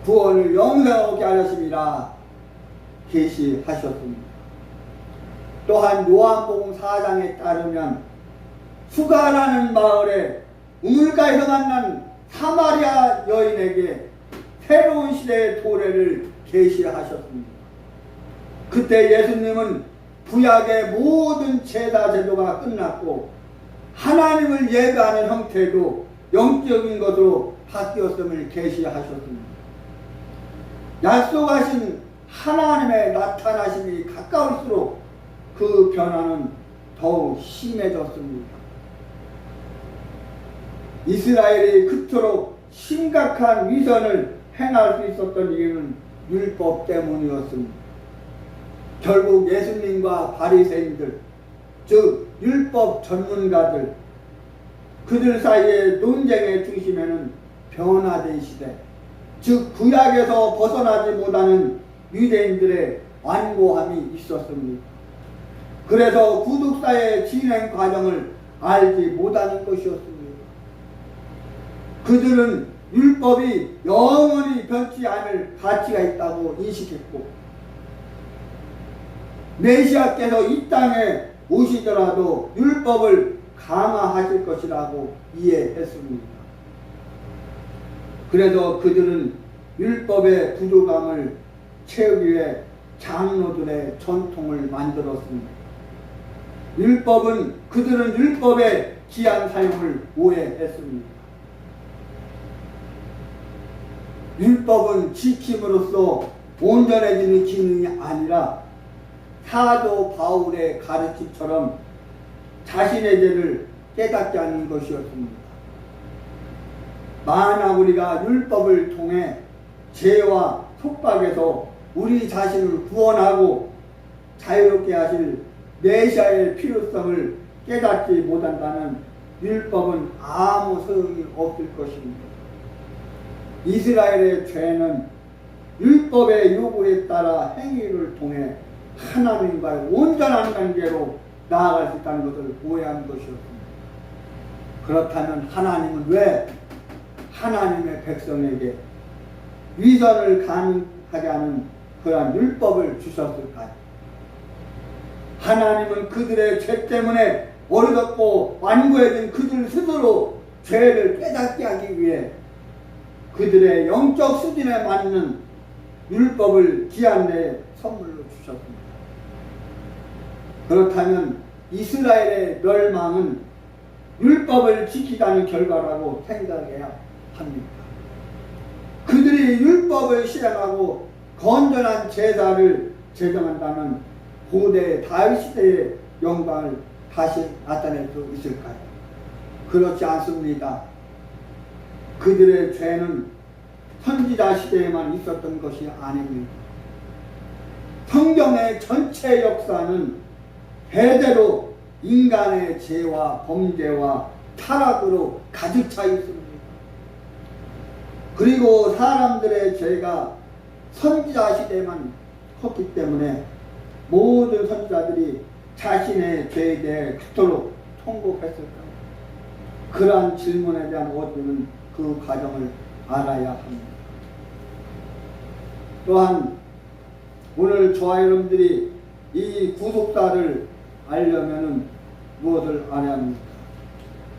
구원을 영생하게 하셨습니다. 계시하셨습니다. 또한 요한복음 4장에 따르면 수가라는 마을에 우물가에서 만난 사마리아 여인에게 새로운 시대의 도래를 계시하셨습니다. 그때 예수님은 구약의 모든 제사 제도가 끝났고 하나님을 예배하는 형태도 영적인 것으로 바뀌었음을 계시하셨습니다. 약속하신 하나님의 나타나심이 가까울수록 그 변화는 더욱 심해졌습니다. 이스라엘이 그토록 심각한 위선을 행할 수 있었던 이유는 율법 때문이었습니다. 결국 예수님과 바리새인들, 즉 율법 전문가들, 그들 사이의 논쟁의 중심에는 변화된 시대, 즉 구약에서 벗어나지 못하는 유대인들의 완고함이 있었습니다. 그래서 구속사의 진행 과정을 알지 못하는 것이었습니다. 그들은 율법이 영원히 변치 않을 가치가 있다고 인식했고 메시아께서 이 땅에 오시더라도 율법을 강화하실 것이라고 이해했습니다. 그래서 그들은 율법의 부족함을 채우기 위해 장로들의 전통을 만들었습니다. 그들은 율법의 기한 사용을 오해했습니다. 율법은 지킴으로써 온전해지는 기능이 아니라 사도 바울의 가르침처럼 자신의 죄를 깨닫게 하는 것이었습니다. 만약 우리가 율법을 통해 죄와 속박에서 우리 자신을 구원하고 자유롭게 하실 메시아의 필요성을 깨닫지 못한다면 율법은 아무 소용이 없을 것입니다. 이스라엘의 죄는 율법의 요구에 따라 행위를 통해 하나님과의 온전한 관계로 나아갈 수 있다는 것을 오해한 것이었습니다. 그렇다면 하나님은 왜 하나님의 백성에게 위선을 가능하게 하는 그러한 율법을 주셨을까요? 하나님은 그들의 죄 때문에 어리석고 완고해진 그들 스스로 죄를 깨닫게 하기 위해 그들의 영적 수준에 맞는 율법을 기한 내 선물로 주셨습니다. 그렇다면 이스라엘의 멸망은 율법을 지키다는 결과라고 생각해야 합니다. 그들이 율법을 실행하고 건전한 제사를 제정한다면 고대 다윗 시대의 영광을 다시 나타낼 수 있을까요? 그렇지 않습니다. 그들의 죄는 선지자 시대에만 있었던 것이 아닙니다. 성경의 전체 역사는 대대로 인간의 죄와 범죄와 타락으로 가득 차 있습니다. 그리고 사람들의 죄가 선지자 시대에만 컸기 때문에 모든 선지자들이 자신의 죄에 대해 그토록 통곡했을까요? 그러한 질문에 대한 어디는 그 과정을 알아야 합니다. 또한 오늘 저와 여러분들이 이 구속사를 알려면 무엇을 알아야 합니까?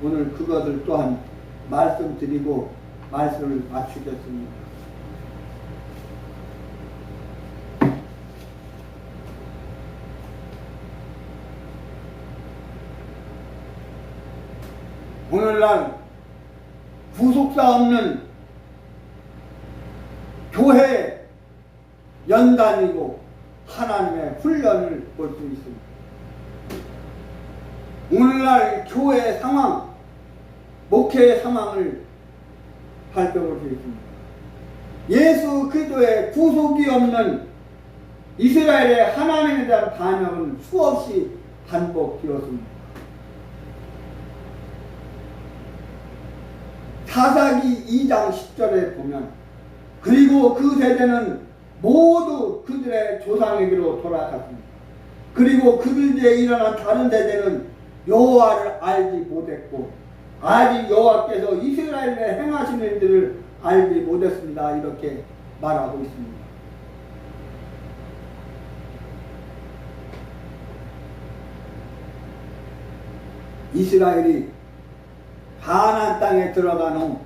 오늘 그것을 또한 말씀드리고 말씀을 마치겠습니다. 오늘날 구속사 없는 교회 연단이고 하나님의 훈련을 볼 수 있습니다. 오늘날 교회 상황, 목회의 상황을 살펴볼 수 있습니다. 예수 그리스도의 구속이 없는 이스라엘의 하나님에 대한 반역은 수없이 반복되었습니다. 사사기 2장 10절에 보면 그리고 그 세대는 모두 그들의 조상에게로 돌아갔습니다. 그리고 그들 뒤에 일어난 다른 세대는 여호와를 알지 못했고 아직 여호와께서 이스라엘에 행하신 일들을 알지 못했습니다. 이렇게 말하고 있습니다. 이스라엘이 가나안 땅에 들어간 후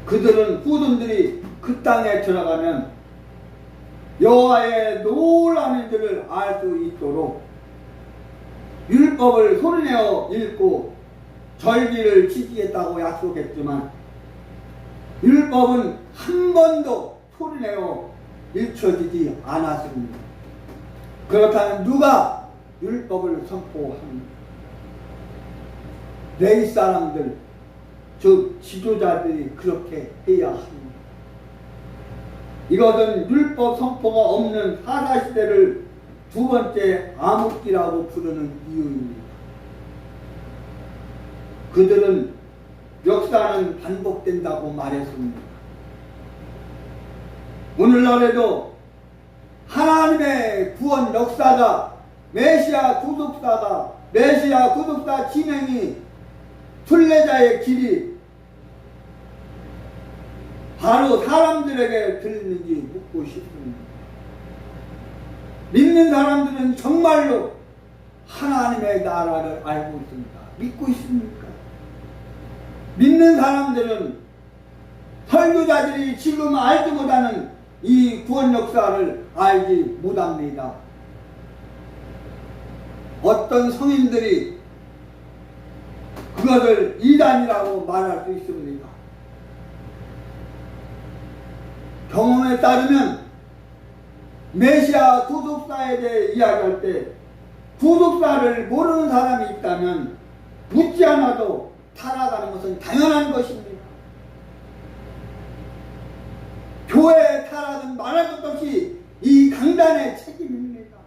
그들은 후손들이 그 땅에 들어가면 여호와의 놀라운 일들을 알 수 있도록 율법을 소리내어 읽고 절기를 지키겠다고 약속했지만 율법은 한 번도 소리내어 읽혀지지 않았습니다. 그렇다면 누가 율법을 선포합니까? 레위 사람들, 즉 지도자들이 그렇게 해야 합니다. 이것은 율법 선포가 없는 사사시대를 두 번째 암흑기라고 부르는 이유입니다. 그들은 역사는 반복된다고 말했습니다. 오늘날에도 하나님의 구원 역사가 메시아 구속사 진행이 순례자의 길이 바로 사람들에게 들리는지 묻고 싶습니다. 믿는 사람들은 정말로 하나님의 나라를 알고 있습니다. 믿고 있습니까? 믿는 사람들은 설교자들이 지금 알지 못하는 이 구원 역사를 알지 못합니다. 어떤 성인들이 그것을 이단이라고 말할 수 있습니다. 경험에 따르면 메시아 구속사에 대해 이야기할 때 구속사를 모르는 사람이 있다면 묻지 않아도 타락하는 것은 당연한 것입니다. 교회의 타락은 말할 것 없이 이 강단의 책임입니다.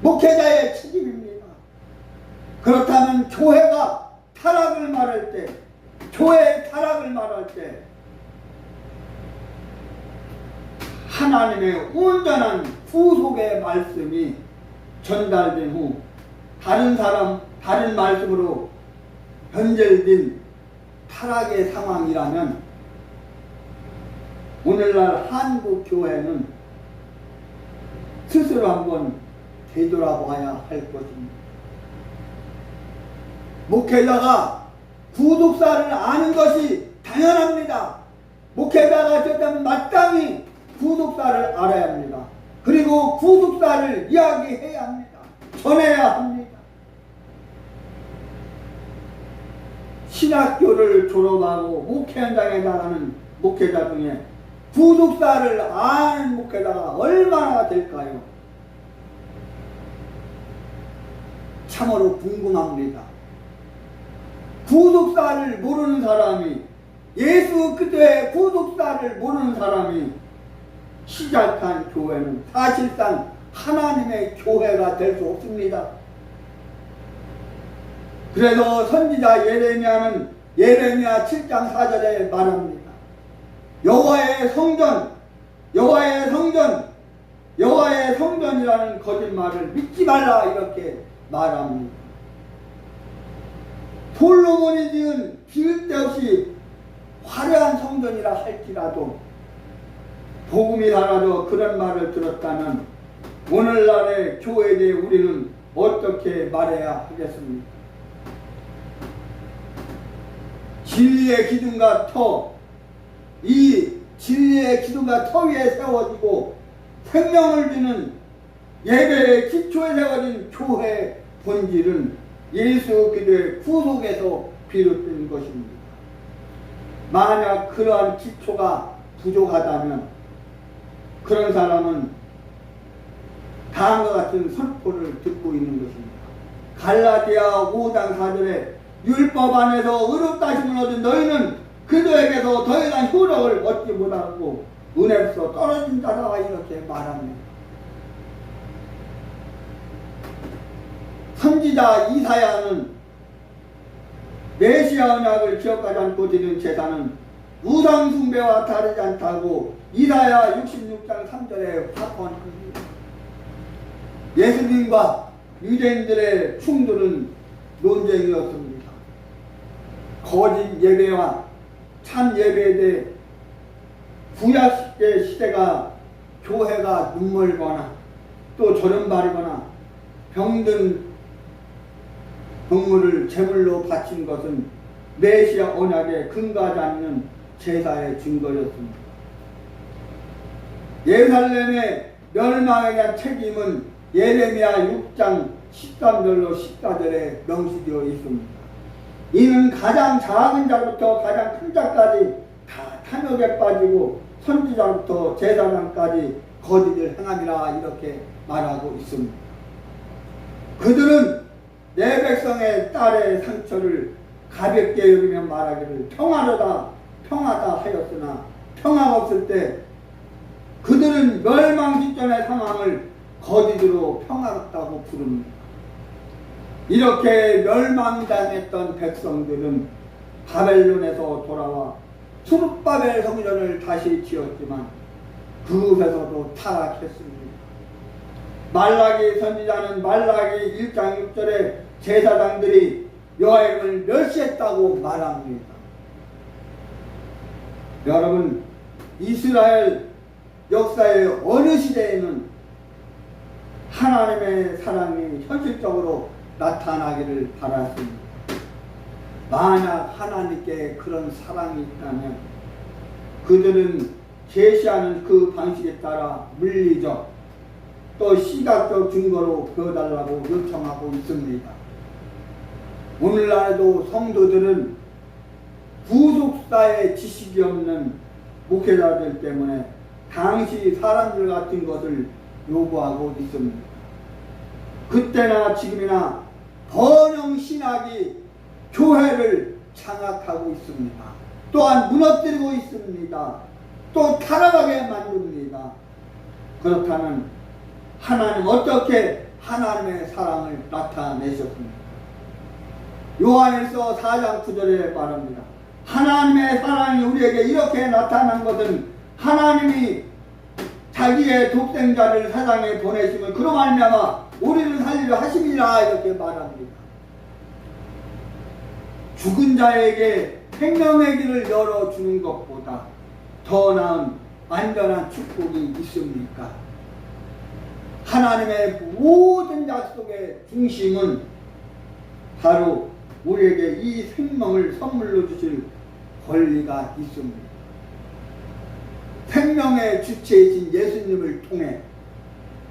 목회자의 책임입니다. 그렇다면 교회가 타락을 말할 때, 교회의 타락을 말할 때 하나님의 온전한 구속의 말씀이 전달된 후 다른 말씀으로 변절된 타락의 상황이라면 오늘날 한국 교회는 스스로 한번 되돌아봐야 할 것입니다. 목회자가 구속사를 아는 것이 당연합니다. 목회자가 되었다면 마땅히 구속사를 알아야 합니다. 그리고 구속사를 이야기해야 합니다. 전해야 합니다. 신학교를 졸업하고 목회 현장에 나가는 목회자 중에 구속사를 아는 목회자가 얼마나 될까요? 참으로 궁금합니다. 구속사를 모르는 사람이, 예수 그리스도의 구속사를 모르는 사람이 시작한 교회는 사실상 하나님의 교회가 될 수 없습니다. 그래서 선지자 예레미야는 예레미야 7장 4절에 말합니다. 여호와의 성전이라는 거짓말을 믿지 말라 이렇게 말합니다. 솔로몬이 지은 비을 데 없이 화려한 성전이라 할지라도 복음이 사라져 그런 말을 들었다면 오늘날의 교회에 대해 우리는 어떻게 말해야 하겠습니까? 진리의 기둥과 이 진리의 기둥과 터 위에 세워지고 생명을 주는 예배의 기초에 세워진 교회의 본질은 예수 그리스도의 구속에서 비롯된 것입니다. 만약 그러한 기초가 부족하다면 그런 사람은 다음과 같은 선포를 듣고 있는 것입니다. 갈라디아 5장 4절에 율법 안에서 의롭다심을 얻은 너희는 그들에게서 더 이상 효력을 얻지 못하고 은혜로서 떨어진 자다 이렇게 말합니다. 선지자 이사야는 메시아 언약을 기억하지 않고 드리는 제사는 우상 숭배와 다르지 않다고 이사야 66장 3절에 확언합니다. 예수님과 유대인들의 충돌은 논쟁이었습니다. 거짓 예배와 참 예배에 대해 구약시대 시대가 교회가 눈멀거나 또 저른발이거나 병든 동물을 제물로 바친 것은 메시아 언약에 근거하지 않는 제사의 증거였습니다. 예루살렘의 멸망에 대한 책임은 예레미야 6장 13절로 14절에 명시되어 있습니다. 이는 가장 작은 자부터 가장 큰 자까지 다 탐욕에 빠지고 선지자부터 제사장까지 거짓을 행함이라 이렇게 말하고 있습니다. 그들은 내 백성의 딸의 상처를 가볍게 여기며 말하기를 평화로다 평화다 하였으나 평화가 없을 때 그들은 멸망 직전의 상황을 거짓으로 평화롭다고 부릅니다. 이렇게 멸망당했던 백성들은 바벨론에서 돌아와 수룹바벨 성전을 다시 지었지만 그곳에서도 타락했습니다. 말라기 선지자는 말라기 1장 6절에 제사장들이 여호와를 멸시했다고 말합니다. 여러분, 이스라엘 역사의 어느 시대에는 하나님의 사랑이 현실적으로 나타나기를 바랐습니다. 만약 하나님께 그런 사랑이 있다면 그들은 제시하는 그 방식에 따라 물리적 또 시각적 증거로 보여달라고 요청하고 있습니다. 오늘날도 성도들은 구속사의 지식이 없는 목회자들 때문에 당시 사람들 같은 것을 요구하고 있습니다. 그때나 지금이나 번영 신학이 교회를 장악하고 있습니다. 또한 무너뜨리고 있습니다. 또 타락하게 만듭니다. 그렇다면 하나님 어떻게 하나님의 사랑을 나타내셨습니까? 요한일서 4장 9절에 말합니다. 하나님의 사랑이 우리에게 이렇게 나타난 것은 하나님이 자기의 독생자를 세상에 보내시면 그로 말미암아 우리를 살리려 하심이라 이렇게 말합니다. 죽은 자에게 생명의 길을 열어주는 것보다 더 나은 안전한 축복이 있습니까? 하나님의 모든 약속의 중심은 바로 우리에게 이 생명을 선물로 주실 권리가 있습니다. 생명의 주체이신 예수님을 통해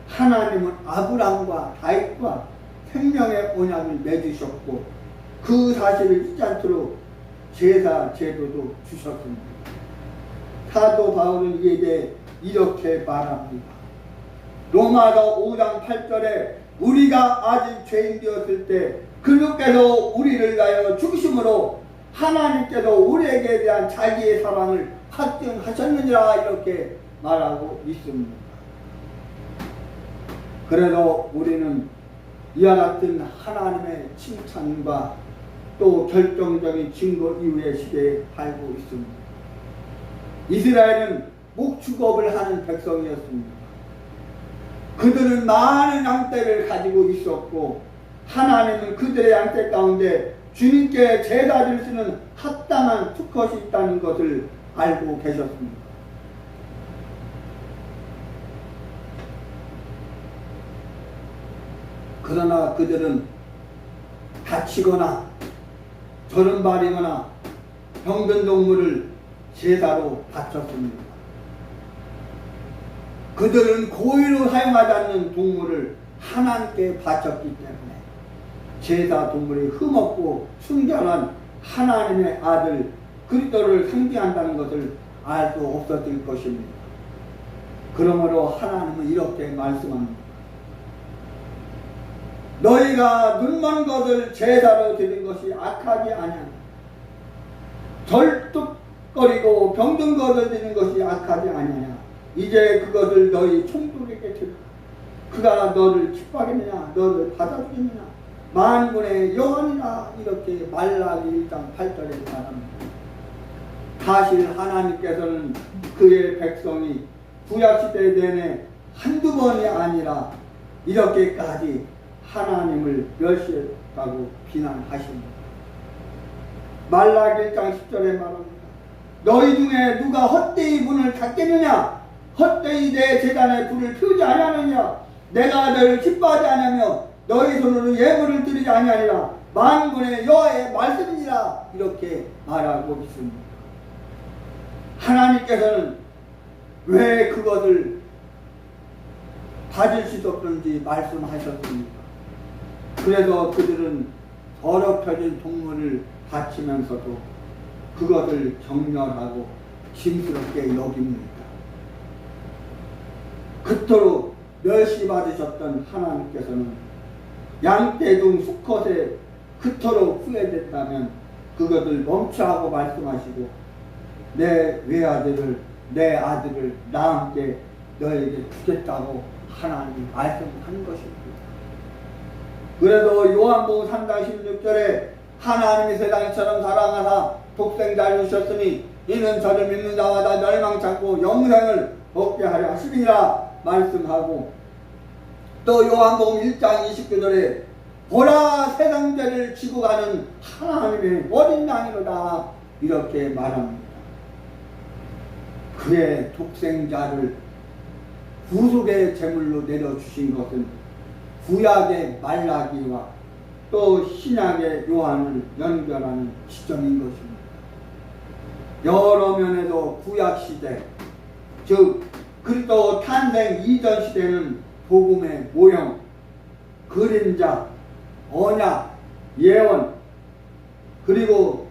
하나님은 아브라함과 다윗과 생명의 언약을 맺으셨고 그 사실을 잊지 않도록 제사 제도도 주셨습니다. 사도 바울은 이에 대해 이렇게 말합니다. 로마서 5장 8절에 우리가 아직 죄인 되었을 때 그리스도께서 우리를 위하여 죽으심으로 하나님께서 우리에게 대한 자기의 사랑을 확증하셨느니라 이렇게 말하고 있습니다. 그래도 우리는 이와 같은 하나님의 칭찬과 또 결정적인 증거 이후의 시대에 살고 있습니다. 이스라엘은 목축업을 하는 백성이었습니다. 그들은 많은 양떼를 가지고 있었고 하나님은 그들의 양떼 가운데 주님께 제사를 쓰는 합당한 수컷이 있다는 것을 알고 계셨습니다. 그러나 그들은 다치거나 저른발이거나 병든 동물을 제사로 바쳤습니다. 그들은 고의로 사용하지 않는 동물을 하나님께 바쳤기 때문에 제사 동물이 흠없고 순결한 하나님의 아들 그리스도를 상징한다는 것을 알 수 없었을 것입니다. 그러므로 하나님은 이렇게 말씀합니다. 너희가 눈먼 것을 제사로 드린 것이 악하지 아니하나 꺼리고 병든 것을 드는 것이 악하지 아니하냐. 이제 그것을 너희 총독에게 주라. 그가 너를 기뻐하겠느냐, 너를 받아주겠느냐. 만군의 여호와니라. 이렇게 말라기 1장 8절에 말합니다. 사실 하나님께서는 그의 백성이 구약시대 내내 한두 번이 아니라 이렇게까지 하나님을 멸시했다고 비난하십니다. 말라기 1장 10절에 말합니다. 너희 중에 누가 헛되이 문을 닫겠느냐. 헛되이 내 제단에 불을 피우지 아니하느냐. 내가 너를 기뻐하지 않으며 너희 손으로 예물을 드리지 아니하리라. 만군의 여호와의 말씀이니라. 이렇게 말하고 있습니다. 하나님께서는 왜 그것을 받을 수 없는지 말씀하셨습니다. 그래서 그들은 더럽혀진 동물을 바치면서도 그것을 정렬하고 짐스럽게 여깁니다. 그토록 멸시받으셨던 하나님께서는 양떼중 수컷에 그토록 후회됐다면 그것을 멈춰하고 말씀하시고 내 외아들을, 내 아들을 나와 함께 너에게 주겠다고 하나님이 말씀한 것입니다. 그래도 요한복음 3장 16절에 하나님이 세상처럼 사랑하사 독생자를 주셨으니 이는 저를 믿는 자마다 멸망치 않고 영생을 얻게 하려 하심이라 말씀하고, 또 요한복음 1장 29절에 보라 세상 죄를 지고 가는 하나님의 어린 양이로다. 이렇게 말합니다. 그의 독생자를 구속의 제물로 내려주신 것은 구약의 말라기와 또 신약의 요한을 연결하는 지점인 것입니다. 여러 면에서 구약시대, 즉 그리스도 탄생 이전 시대는 복음의 모형, 그림자, 언약, 예언, 그리고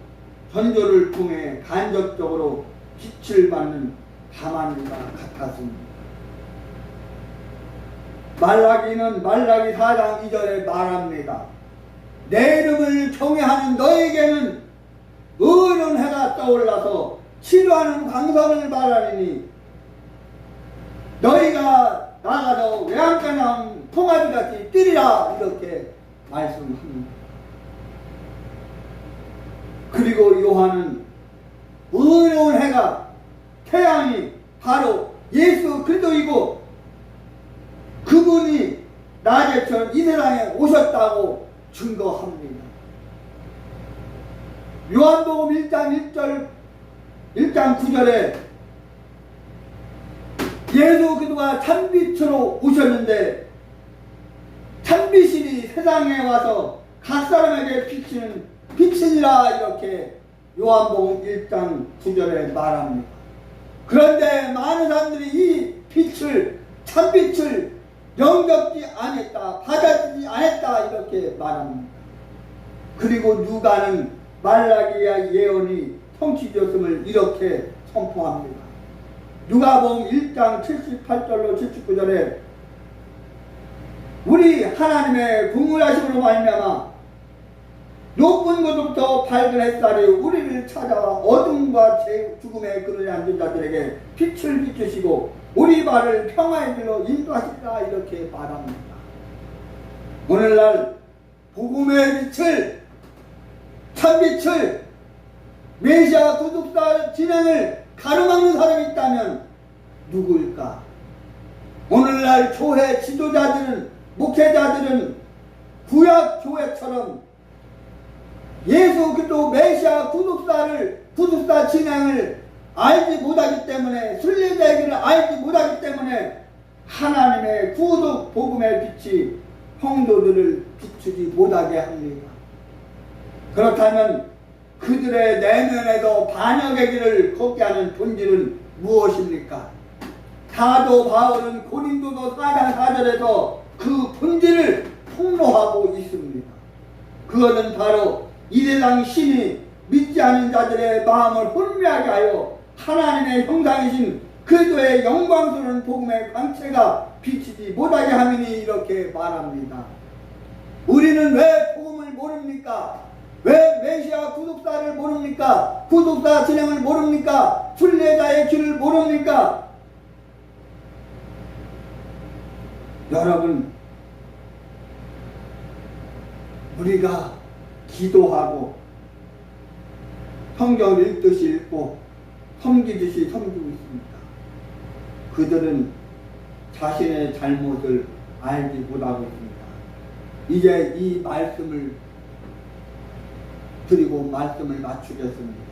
전조를 통해 간접적으로 빛을 받는 가만과 같았습니다. 말라기는 말라기 4장 2절에 말합니다. 내 이름을 경외하는 너에게는 의로운 해가 떠올라서 치료하는 광선을 말하리니 너희가 나가서 외양간 나온 통아지같이 뛰리라. 이렇게 말씀합니다. 그리고 요한은 의로운 해가, 태양이 바로 예수 그리스도이고 그분이 낮에처럼 이 세상에 오셨다고 증거합니다. 요한복음 1장 1장 9절에 예수 그리스도가 참빛으로 오셨는데 참빛이 세상에 와서 각 사람에게 비치는 빛이니라. 이렇게 요한복음 1장 9절에 말합니다. 그런데 많은 사람들이 이 빛을, 참빛을 영접지 않았다, 받아들이지 않았다. 이렇게 말합니다. 그리고 누가는 말라기야 예언이 성취되었음을 이렇게 선포합니다. 누가복음 1장 78절로 79절에 우리 하나님의 국물하심으로 말미암아 높은 곳부터 밝은 햇살이 우리를 찾아와 어둠과 죽음의 그늘에 앉은 자들에게 빛을 비추시고 우리 발을 평화의 길로 인도하시리라. 이렇게 말합니다. 오늘날 복음의 빛을, 참빛을, 메시아 구속사 진행을 가로막는 사람이 있다면 누구일까? 오늘날 교회 지도자들은, 목회자들은 구약 교회처럼 예수 그리스도 메시아 구속사 진행을 알지 못하기 때문에, 순례자의 길을 알지 못하기 때문에 하나님의 구속 복음의 빛이 성도들을 비추지 못하게 합니다. 그렇다면 그들의 내면에서 반역의 길을 걷게 하는 본질은 무엇입니까? 사도 바울은 고린도서 4장 4절에서 그 본질을 폭로하고 있습니다. 그것은 바로 이 세상 신이 믿지 않는 자들의 마음을 혼미하게 하여 하나님의 형상이신 그리스도의 영광스러운 복음의 광채가 비치지 못하게 함이니. 이렇게 말합니다. 우리는 왜 복음을 모릅니까? 왜 메시아 구속사를 모릅니까? 구속사 진행을 모릅니까? 순례자의 길을 모릅니까? 여러분, 우리가 기도하고 성경을 읽듯이 읽고 섬기듯이 섬기고 있습니다. 그들은 자신의 잘못을 알지 못하고 있습니다. 이제 이 말씀을 드리고 말씀을 마치겠습니다.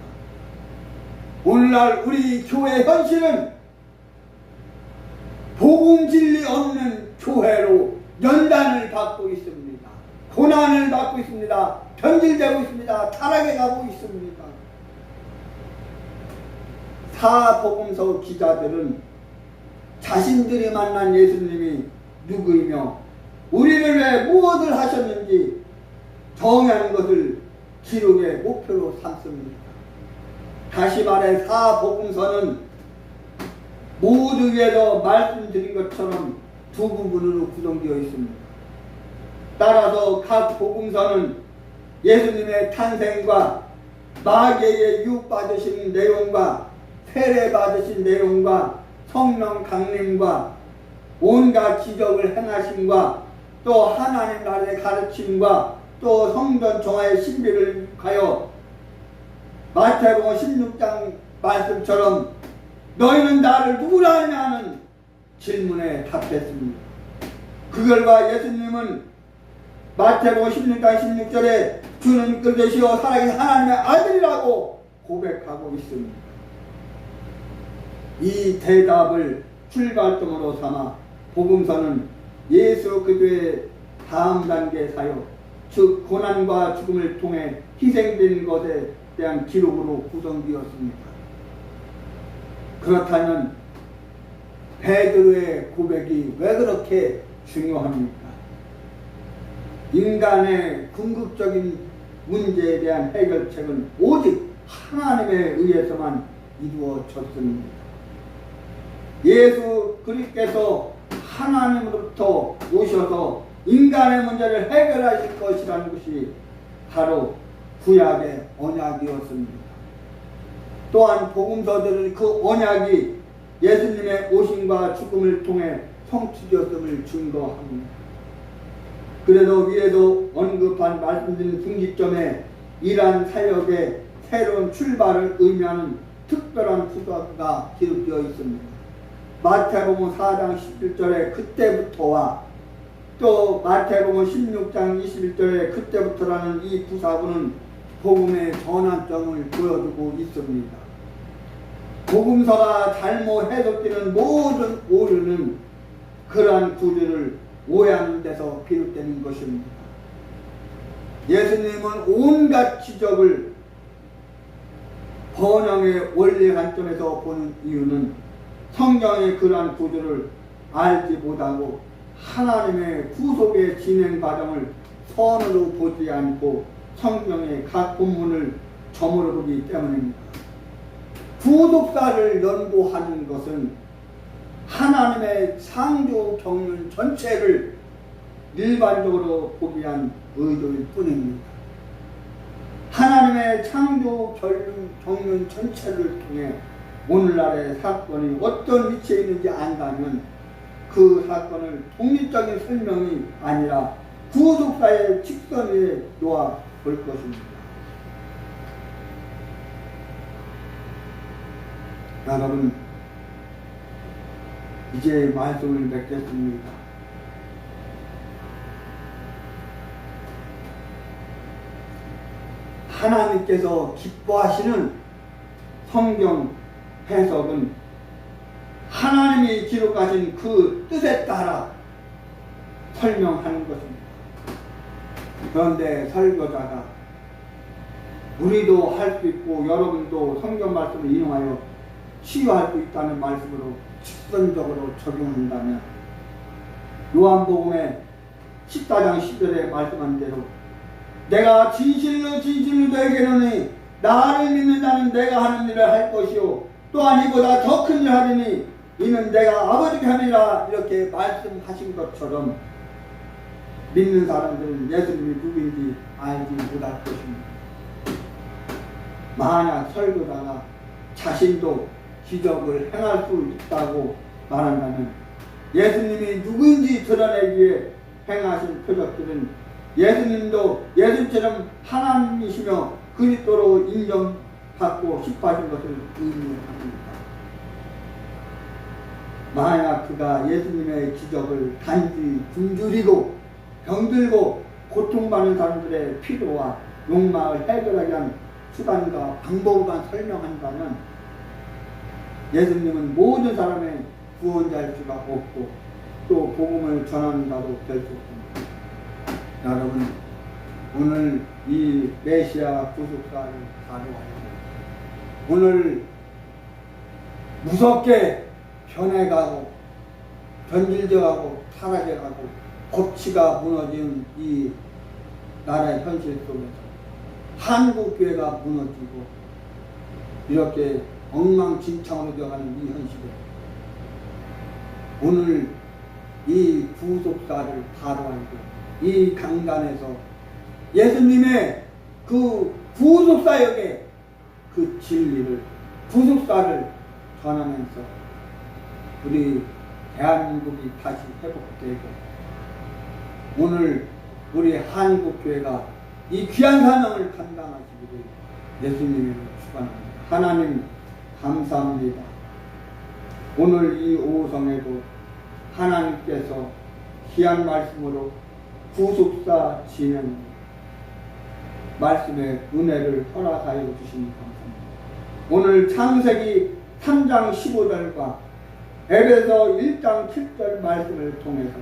오늘날 우리 교회 현실은 복음 진리 없는 교회로 연단을 받고 있습니다. 고난을 받고 있습니다. 변질되고 있습니다. 타락해 가고 있습니다. 사복음서 기자들은 자신들이 만난 예수님이 누구이며 우리를 왜 무엇을 하셨는지 정하는 것을 기록의 목표로 삼습니다. 다시 말해 사복음서는 모두 위에서 말씀드린 것처럼 두 부분으로 구성되어 있습니다. 따라서 각 복음서는 예수님의 탄생과 마귀에게 유혹받으신 내용과 세례받으신 내용과 성령 강림과 온갖 기적을 행하심과 또 하나님 나라의 가르침과 또 성전 정화의 신비를 가여 마태복음 16장 말씀처럼 너희는 나를 누구라 하냐는 질문에 답했습니다. 그 결과 예수님은 마태복음 16장 16절에 주는 그것이요 살아계신 하나님의 아들이라고 고백하고 있습니다. 이 대답을 출발점으로 삼아 복음서는 예수 그리스도의 다음 단계 사역, 즉 고난과 죽음을 통해 희생된 것에 대한 기록으로 구성되었습니다. 그렇다면 베드로의 고백이 왜 그렇게 중요합니까? 인간의 궁극적인 문제에 대한 해결책은 오직 하나님에 의해서만 이루어졌습니다. 예수 그리스도께서 하나님으로부터 오셔서 인간의 문제를 해결하실 것이라는 것이 바로 구약의 언약이었습니다. 또한 복음서들은 그 언약이 예수님의 오심과 죽음을 통해 성취되었음을 증거합니다. 그래서 위에도 언급한 말씀드린 중지점에 이러한 사역의 새로운 출발을 의미하는 특별한 부사가 기록되어 있습니다. 마태복음 4장 11절에 그때부터와 또 마태복음 16장 21절에 그때부터라는 이 부사구는 복음의 전환점을 보여주고 있습니다. 복음서가 잘못 해석되는 모든 오류는 그러한 구조를 오해하는 데서 비롯되는 것입니다. 예수님은 온갖 기적을 번영의 원리 관점에서 보는 이유는 성경의 그러한 구조를 알지 못하고 하나님의 구속의 진행 과정을 선으로 보지 않고 성경의 각 본문을 점으로 보기 때문입니다. 구속사를 연구하는 것은 하나님의 창조 경륜 전체를 일반적으로 보기 위한 의도일 뿐입니다. 하나님의 창조 경륜 전체를 통해 오늘날의 사건이 어떤 위치에 있는지 안다면 그 사건을 독립적인 설명이 아니라 구속사의 직선 위에 놓아 볼 것입니다. 여러분, 이제 말씀을 맺겠습니다. 하나님께서 기뻐하시는 성경 해석은 하나님이 기록하신 그 뜻에 따라 설명하는 것입니다. 그런데 설교자가 우리도 할 수 있고 여러분도 성경 말씀을 인용하여 치유할 수 있다는 말씀으로 직선적으로 적용한다면 요한복음의 14장 10절에 말씀한 대로 내가 진실로 너에게 이르노니 나를 믿는 자는 내가 하는 일을 할 것이요 또한 이보다 더 큰 일 하리니 이는 내가 아버지께 함이라 이렇게 말씀하신 것처럼 믿는 사람들은 예수님이 누구인지 알지 못할 것입니다. 만약 설교자가 자신도 기적을 행할 수 있다고 말한다면 예수님이 누구인지 드러내기 위해 행하신 표적들은 예수님도 예수처럼 하나님이시며 그리스도로 인정받고 싶어하신 것을 의미합니다. 만약 그가 예수님의 기적을 단지 굶주리고 병들고 고통받는 사람들의 필요와 욕망을 해결하기 위한 수단과 방법만 설명한다면 예수님은 모든 사람의 구원자일 수가 없고 또 복음을 전하는 자도 될 수 없습니다. 여러분, 오늘 이 메시아 구속사를 다루어요. 오늘 무섭게 변해가고 변질되어가고 사라져가고 법치가 무너진 이 나라의 현실 속에서 한국교회가 무너지고 이렇게 엉망진창으로 되어가는 이 현실에 오늘 이 구속사를 다루고 이 강단에서 예수님의 그 구속사역의 그 진리를 구속사를 전하면서 우리 대한민국이 다시 회복되고 오늘 우리 한국교회가 이 귀한 사명을 감당하시기를 예수님으로 축원합니다. 하나님 감사합니다. 오늘 이 오후성에도 하나님께서 귀한 말씀으로 구속사 진행 말씀의 은혜를 허락하여 주시니 감사합니다. 오늘 창세기 3장 15절과 에베소 1장 7절 말씀을 통해서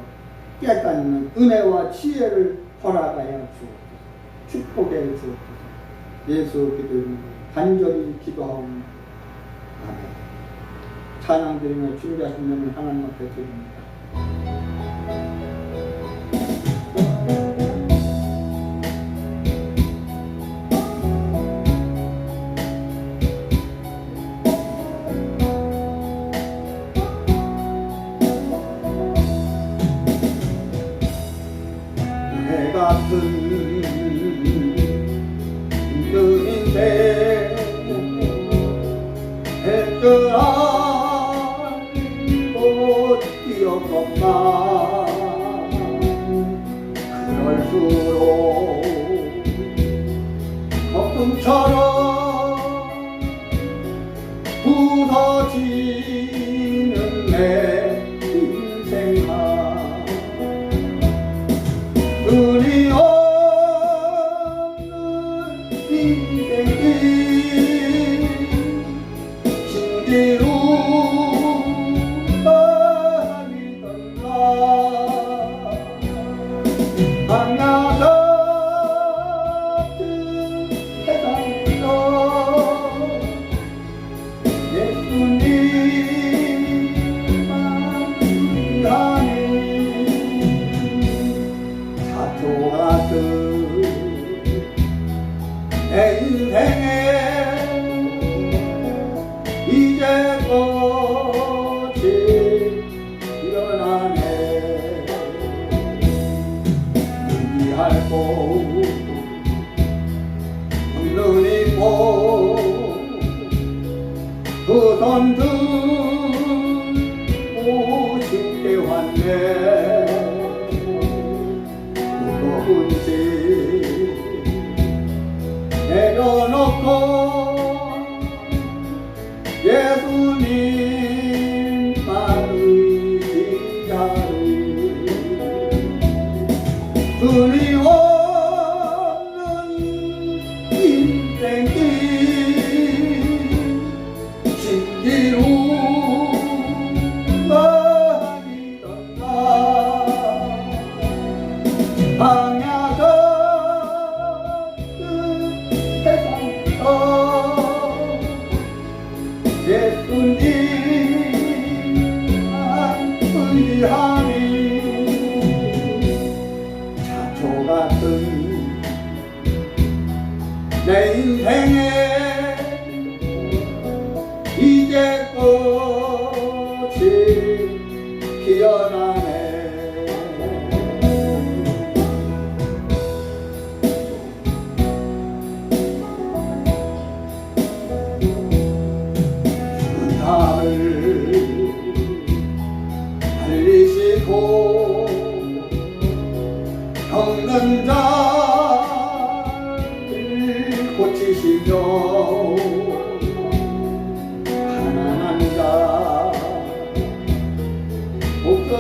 깨닫는 은혜와 지혜를 허락하여 주옵소서. 축복해 주옵소서. 예수 기도 이름으로 간절히 기도하옵니다. 아멘. 찬양 드리며 준비하신 명을 하나님 앞에 드립니다. 내 같은 인생 했더라고 뛰어갔다. 그럴수록 거품처럼 부서지는 내 인생아 눈이 없는 인생이 신기루 아니던가 한나같은 세상에서 예수님만 위하니 사초같은 내 인생에 이제 꽃이 피어나네. 의미할 곳 눈이 있고 그 손들 오쉽게 왔네. 무거운지 내려놓고 예수님만 의지하리. 눈이 없는 인생길 신기루 아니던가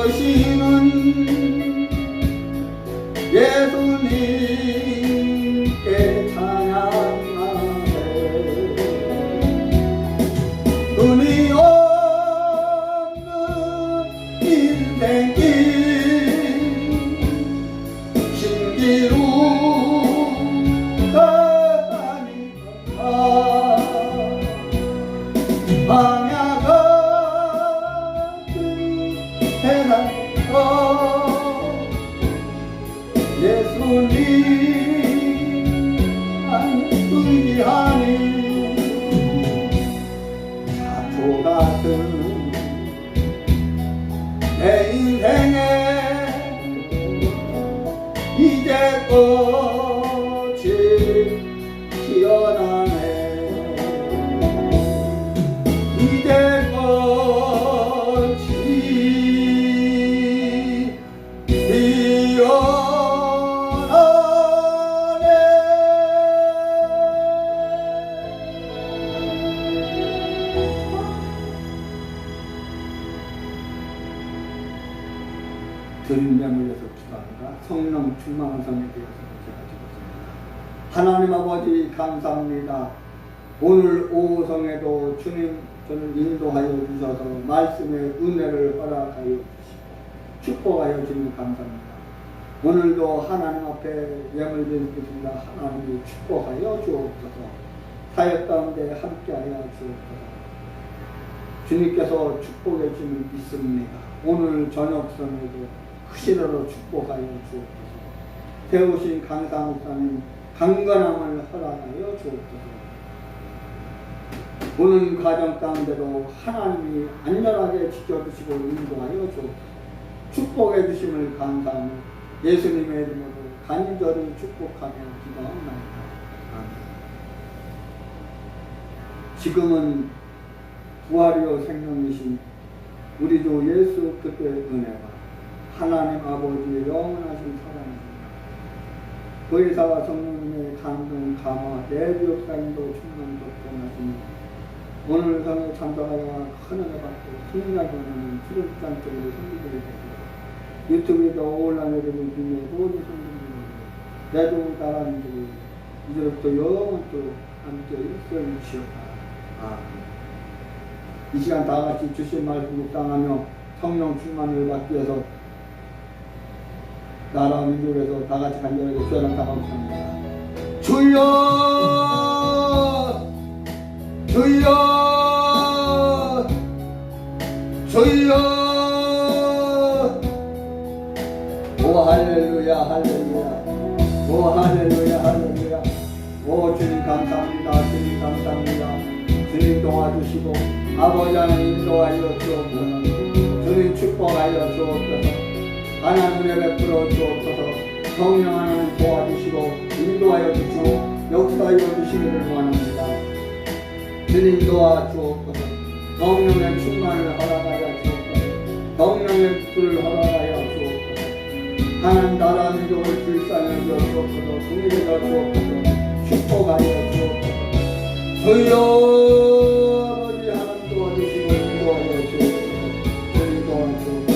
오시는 예수님께 찬양하세. 은이 없는 인생길 신기루 다니다가 방야 같은 세상에서 예수님 의지하니 사초 같은 내 인생에 이제 꽃이 피어나네. 이제 꽃이 피어나네. 드린 제물에서 기도합니다. 성령 충만한 성에 대해서 제가 기도합니다. 하나님 아버지 감사합니다. 오늘 오후성에도 주님 저를 인도하여 주셔서 말씀의 은혜를 허락하여 주시고 축복하여 주님 감사합니다. 오늘도 하나님 앞에 예물 드리겠습니다. 하나님이 축복하여 주옵소서. 사역 가운데 함께하여 주옵소서. 주님께서 축복해 주님 믿습니다. 오늘 저녁성에도 크시도록 축복하여 주옵소서. 배우신 강사 목사님 강건함을 허락하여 주옵소서. 오는 과정 가운데도 하나님이 안전하게 지켜주시고 인도하여 주옵소서. 축복해 주심을 감사하며 예수님의 이름으로 간절히 축복하며 기도합니다. 아멘. 지금은 부활이요 생명이신 우리 주 예수 그리스도의 은혜가 하나님 아버지의 영원하신 사랑입니다. 의사와 성령님의 감동, 감화, 내주 역사님도 충만 독점하십니다. 오늘 성에 참석하여 큰 은혜 받고 승리하게 하는 수련장 쪽으로 성기들이 되고 유튜브에도 올라내리는 중에 모든 성도들이 내주 나라님들이 이제부터 영원토록 함께 있어주시옵소서. 아멘. 이 시간 다 같이 주신 말씀 묵상하며 성령 충만을 받기 위해서 나라 민족에서 다 같이 간절하게 주여랑 다가옵니다. 주여 주여 주여. 오 할렐루야 할렐루야. 오 할렐루야 할렐루야. 오 주님 감사합니다. 주님 감사합니다. 주님 도와주시고 아버지 하나님 인도하여 주옵소서. 주님 축복하여 주옵소서. 하나님 은혜 베풀어 주옵소서. 성령 하나님 도와주시고 인도하여 주시고 역사하여 주시기를 원합니다. 주님 도와주옵소서. 성령의 충만을 허락하여 주옵소서. 성령의 불을 허락하여 주옵소서. 하나님 나라 민족을 불쌍히 여겨 주옵소서. 승리를 여겨 주옵소서. 축복하여 주옵소서. 주여 아버지 하나님 도와주시고 인도하여 주옵소서. 주님 도와주옵소서.